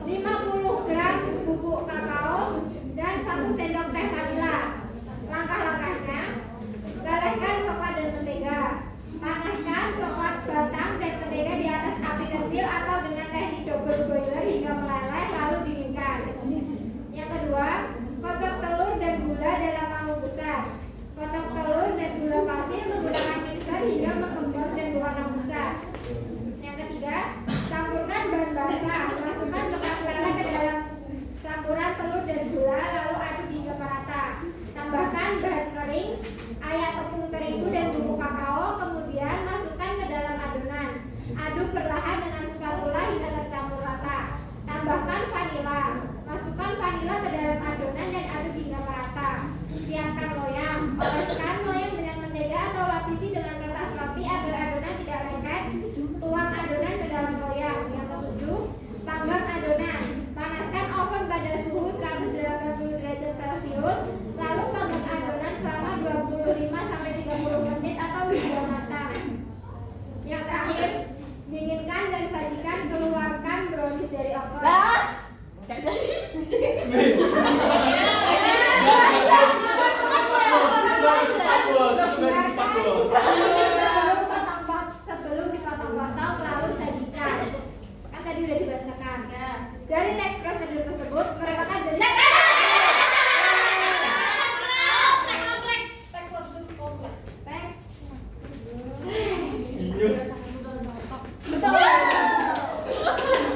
50 gram bubuk kakao, dan 1 sendok teh vanila. Langkah-langkahnya: galehkan coklat dan mentega. Panaskan coklat batang dan mentega di atas api kecil atau dengan teknik double boiler hingga meleleh, lalu dinginkan. Yang kedua, kocok telur dan gula dalam mangkuk besar. Kocok telur dan gula pasir menggunakan mixer hingga mengembang dan berwarna besar. Yang ketiga, campurkan bahan basah. Masukkan coklat meleleh ke dalam campuran telur dan gula, lalu aduk hingga merata. Tambahkan bahan kering, ayak tepung terigu dan bubuk kakao, kemudian masukkan ke dalam adonan. Aduk perlahan dengan spatula hingga tercampur rata. Tambahkan vanila. Masukkan vanila ke dalam adonan dan aduk hingga merata. Siapkan loyang. Oleskan loyang dengan mentega atau lapisi dengan kertas roti agar adonan tidak lengket. Tuang adonan ke dalam loyang. Yang ketujuh, panggang adonan. Panaskan oven pada suhu 180 derajat Celcius. Lalu panggang adonan selama 25-30 menit atau hingga matang. Yang terakhir, dinginkan dan sajikan. Keluarkan brownies dari oven. Sebelum dipotong-potong lalu sajikan. Kan tadi udah dibacakan. Dari teks prosedur tersebut merupakan jenis Teks prosedur kompleks. teks. Iya. Betul.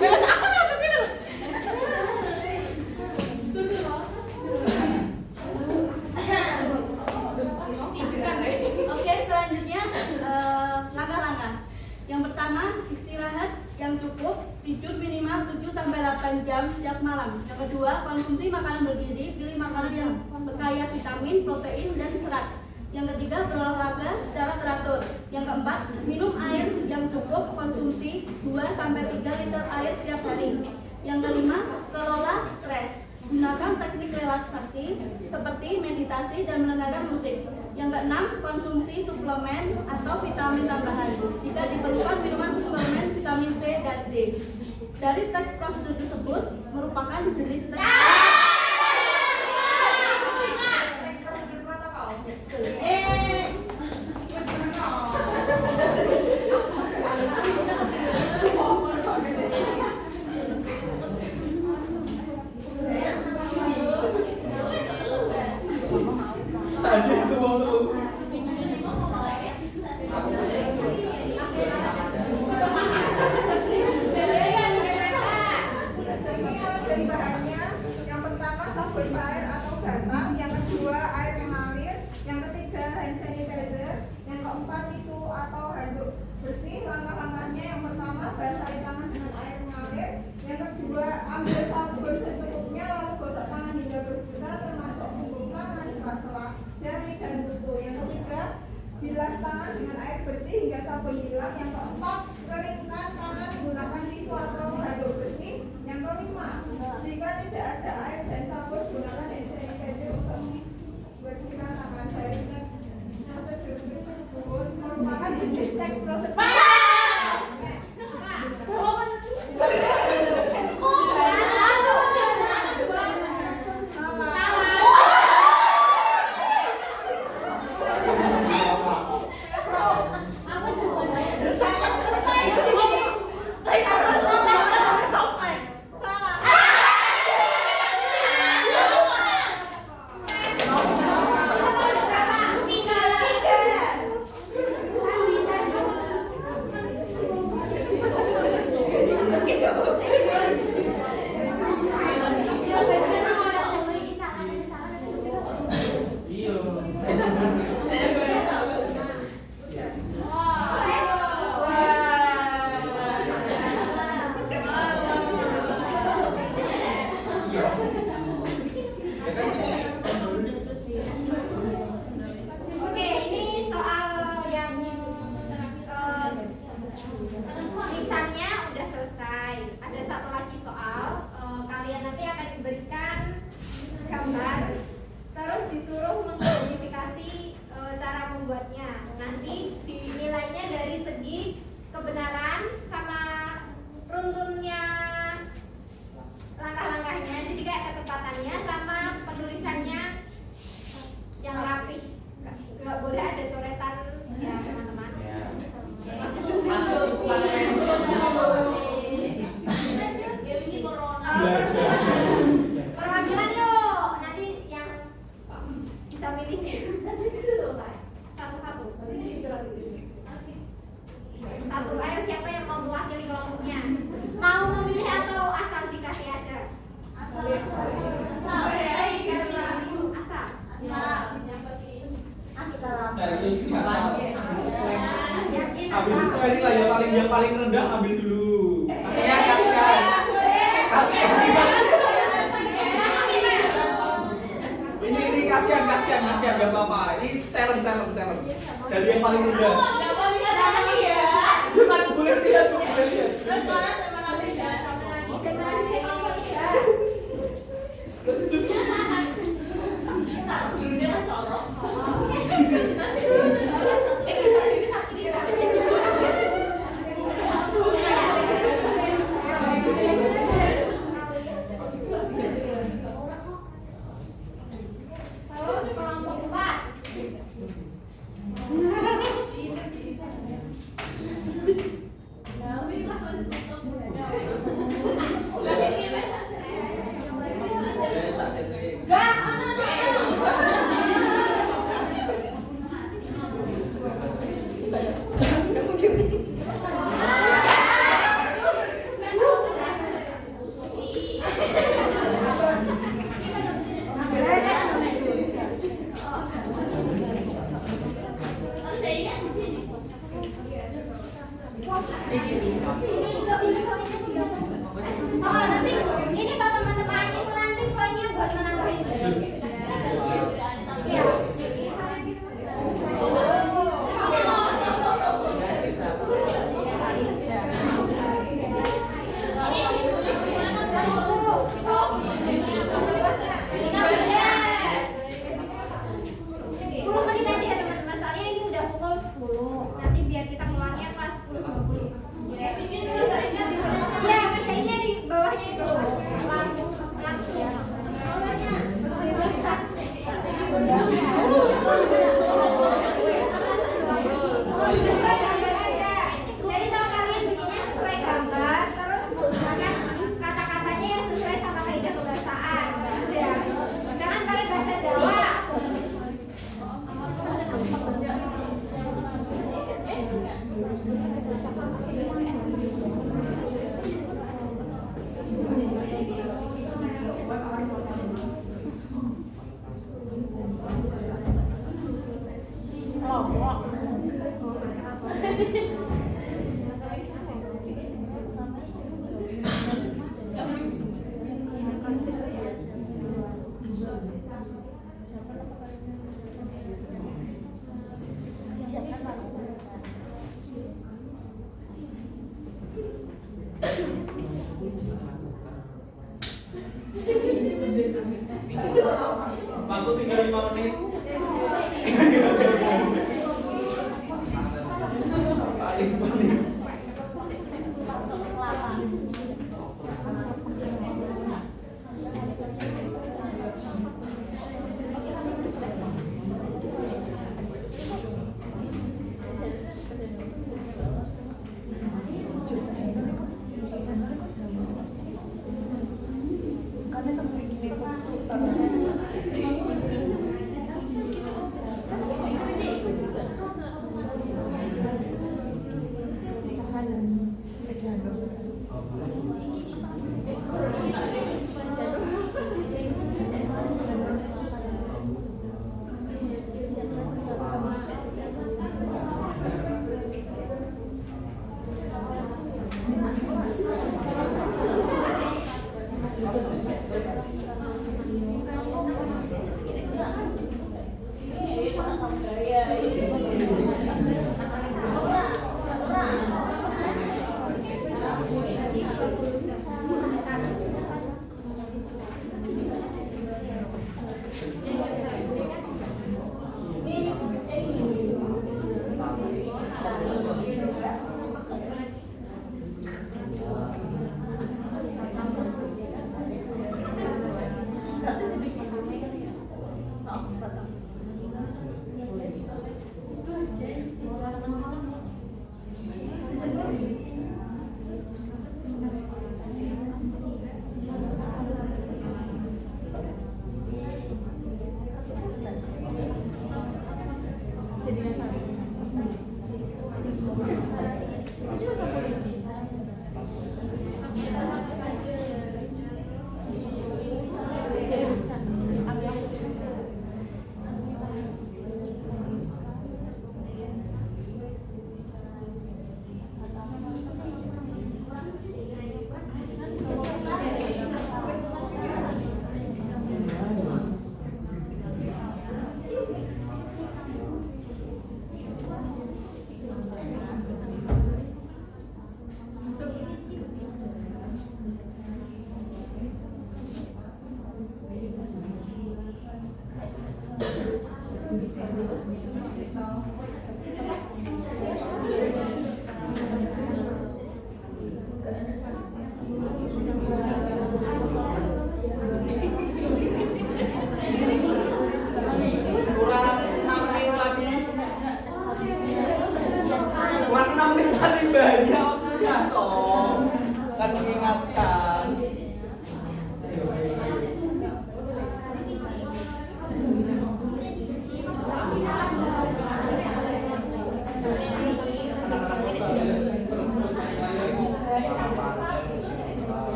Bebas apa sih begitu? Oke, selanjutnya langkah-langkah. Yang pertama, istirahat yang cukup, tidur minimal 7-8 jam setiap malam. Yang kedua, konsumsi makanan bergizi, pilih makanan yang kaya vitamin, protein, dan serat. Yang ketiga, berolahraga secara teratur. Yang keempat, minum air yang cukup, konsumsi 2-3 liter air setiap hari. Yang kelima, kelola stres. Gunakan teknik relaksasi seperti meditasi dan mendengarkan musik. Yang keenam, konsumsi suplemen atau vitamin tambahan. Jika diperlukan, minuman suplemen vitamin C dan D. Dari teks prosedur tersebut merupakan jenis teks. Teks prosedur protokol. Saja itu mau tuh. Ini alat dari bahannya. Yang pertama sabun cair atau batang, yang kedua air mengalir, yang ketiga hand sanitizer, yang keempat tisu atau handuk bersih. Langkah-langkahnya: yang pertama basahi tangan dengan air mengalir, yang kedua ambil sabun secukupnya lalu gosok tangan hingga berbusa termasuk punggung tangan, sela-sela jari dan kuku. Yang ketiga bilas tangan dengan air bersih hingga sabun hilang. Yang keempat keringkan tangan menggunakan tisu atau handuk bersih. Yang kelima, jika tidak ada air dan sabun, gunakan hand sanitizer untuk membersihkan tangan. Dari teks prosedur tersebut merupakan jenis teks prosedur. Apa tuh? Iya. Ya kan sih. Oke, ini soal yang tulisannya udah selesai. Ada satu lagi soal. Kalian nanti akan diberikan gambar, terus disuruh mengidentifikasi cara membuatnya. Nanti dinilainya dari segi kebenaran sama runtunnya langkah-langkahnya, jadi kayak ketepatannya sama penulisannya yang rapi. Nggak boleh ada coretan ya teman-teman. Perwakilan yuk, nanti yang bisa milih satu-satu. Satu, ayo siapa yang mau mewakili kelompoknya? Mau memilih atau asal dikasih aja? Asal. Serius ini asal. Yakin Ambil asal? sesuai nilai yang paling rendah ambil dulu. Maksudnya kasihkan. Ini kasihan gak apa-apa. Ini challenge. Jadi yang paling rendah. Bukan boleh lihat. Terus kelompok 4. Oh, nanti ini kalau teman-teman itu nanti poinnya buat menambahin. Iya. Menit aja ya teman-teman, soalnya ini udah pukul 10. Nanti biar kita keluarnya pas 10.20. Ya, kerjainnya di bawahnya itu langsung. Sesuai gambar aja. Jadi kalau kalian bikinnya sesuai gambar, terus menggunakan kata-katanya yang sesuai sama kaidah kebahasaan. Udah. Jangan pakai bahasa Jawa. Waktu tinggal 5 menit. Paling.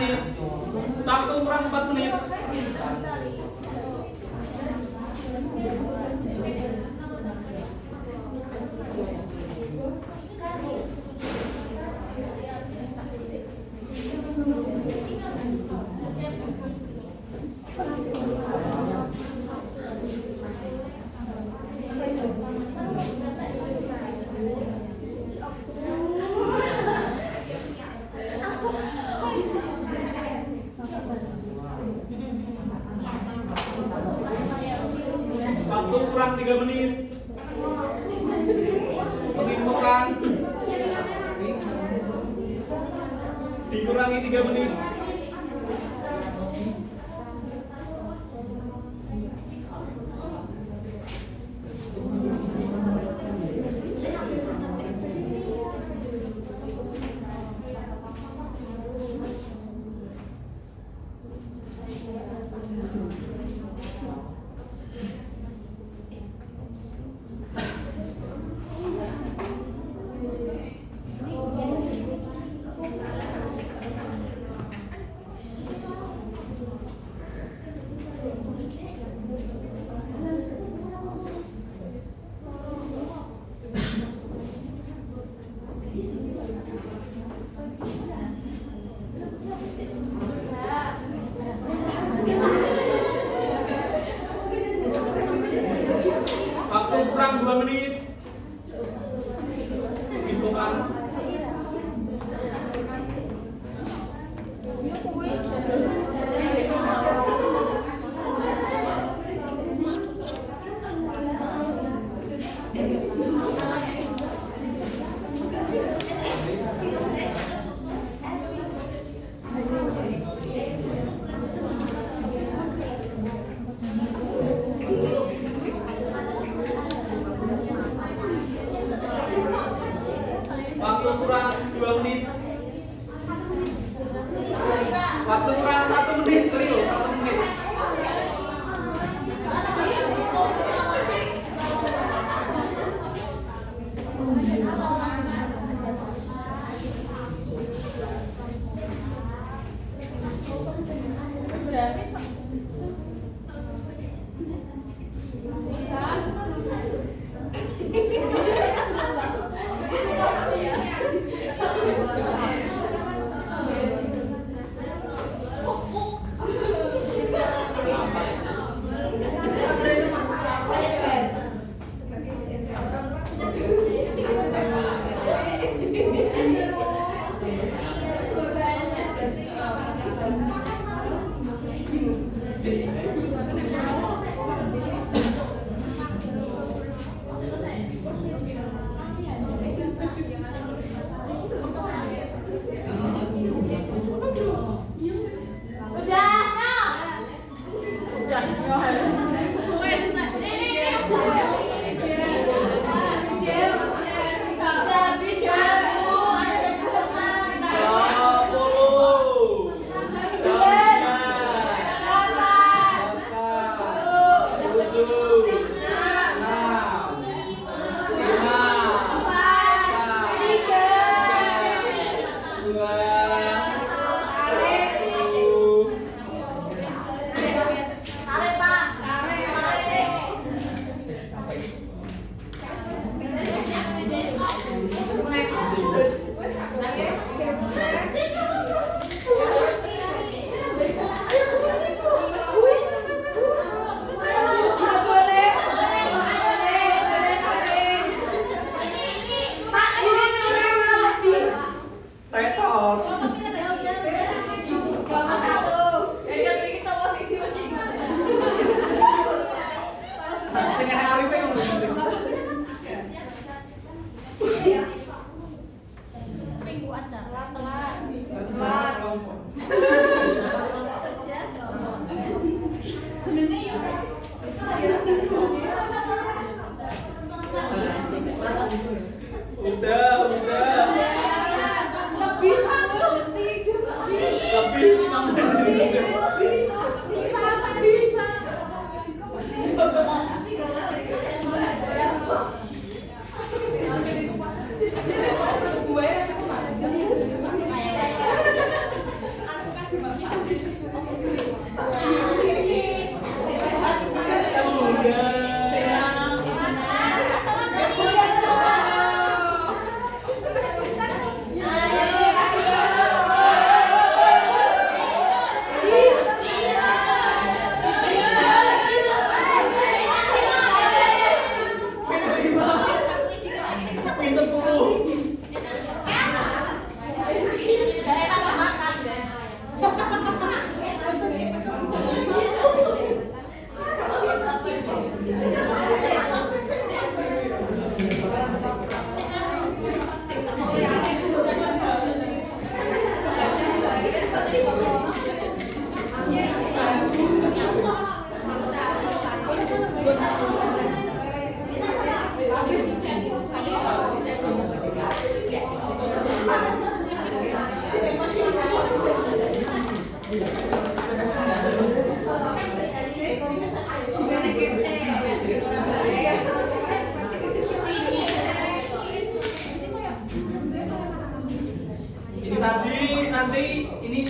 menit. Waktu kurang 4 menit. Waktu kurang 3 menit. Penginfokan dikurangi 3 menit. Waktu kurang 2 menit. Infokan. Waktu kurang 2 menit. Waktu kurang 1 menit, Rio, 1 menit.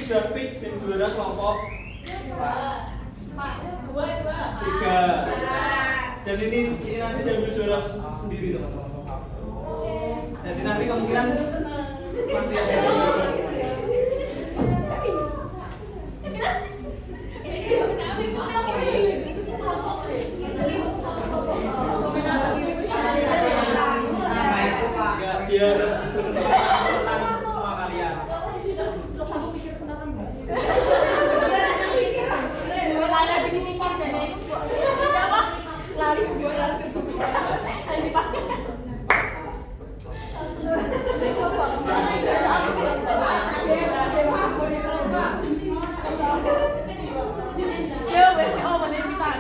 sudah fix yang juara kelompok 3. Dan ini nanti diambil juara sendiri teman-teman. Jadi nanti kemungkinan pasti ada juara. Biar berkesempatan semua kalian. Terus aku pikir kenapa mbak? Laris jualan ketugas yang dipakai. Ya wes, oh mana yang kita?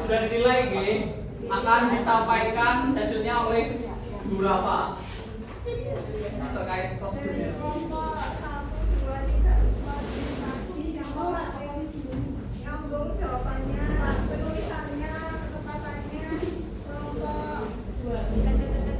Sudah dinilai akan disampaikan hasilnya oleh Bu Rafa terkait prosedurnya. Kelompok 1, 2, 3, 4, 5, 6 nyambung jawabannya, penulisannya, ketepatannya. Kelompok 4.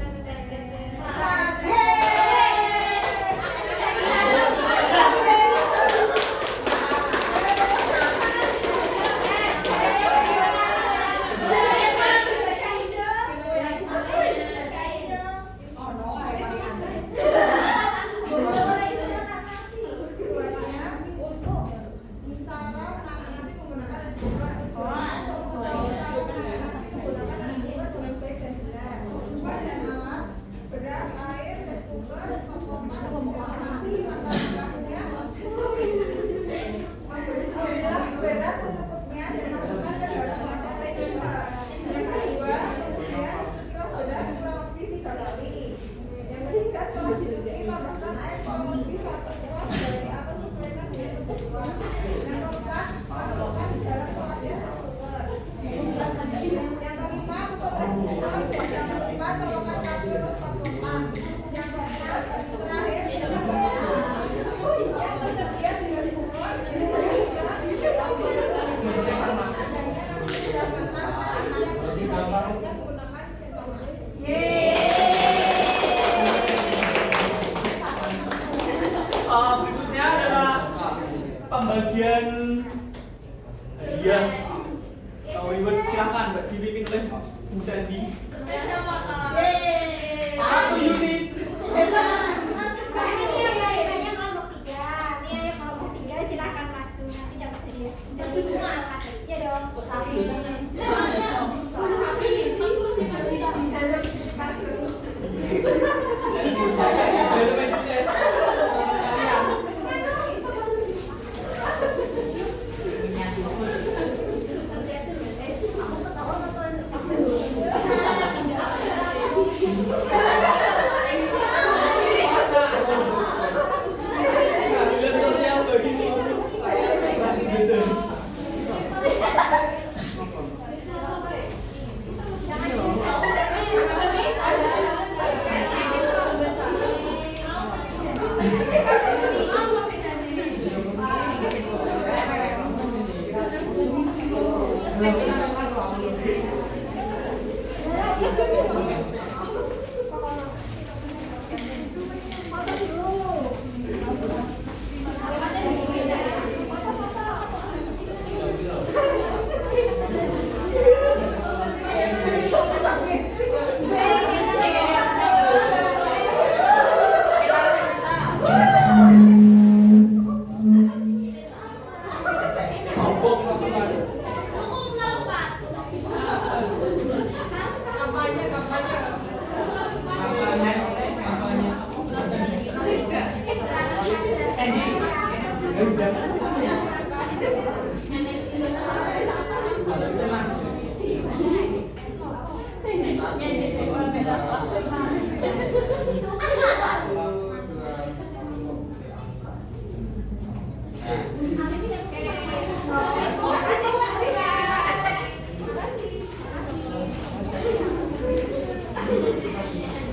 Beras secukupnya dan masukkan ke dalam wadah rice cooker. Yang kedua, kemudian cucilah beras kurang lebih 3 kali. Yang ketiga, setelah dicuci, tambahkan air kurang lebih 1 kuas dari atas sesuaikan dengan kebutuhan. Yang keempat, masukkan di dalam wadah rice cooker. Yang kelima, tutup rice cooker dan jangan lupa colokkan kaldu stop lemak. Yang keenam, terakhir, pecah ke yang tersedia di rice cooker. Berikutnya adalah pembagian hadiah. Kalau ribet silahkan dipimpin oleh Bu Sandy. Sepeda motor. Satu.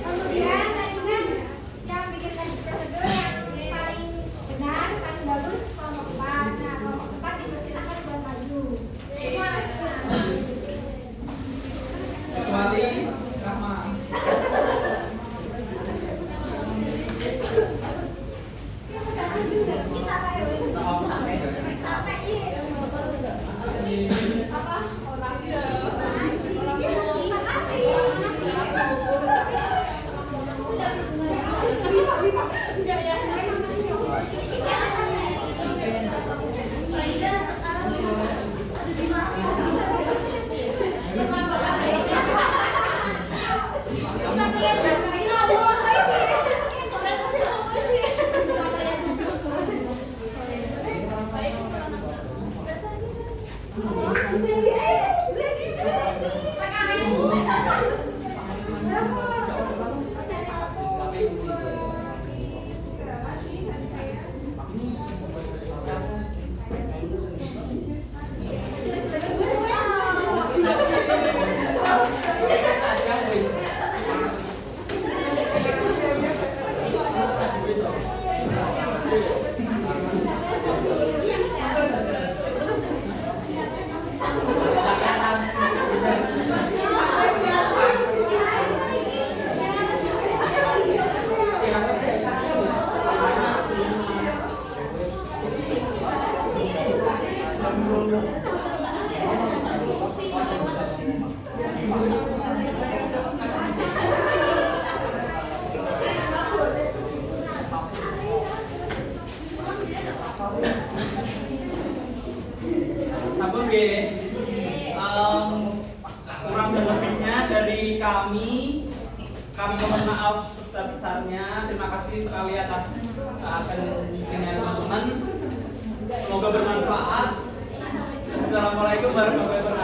Kemudian tandingan yang bikin test prosedur yang paling benar, paling bagus kelompok 4. Nah, kelompok 4 dipersilakan buat maju. Semua Kecuali Rahma. Sampun nggih. Kurang dan lebihnya dari kami mohon maaf sebesar-besarnya. Terima kasih sekali atas atensinya teman-teman. Semoga bermanfaat. Assalamualaikum warahmatullahi wabarakatuh.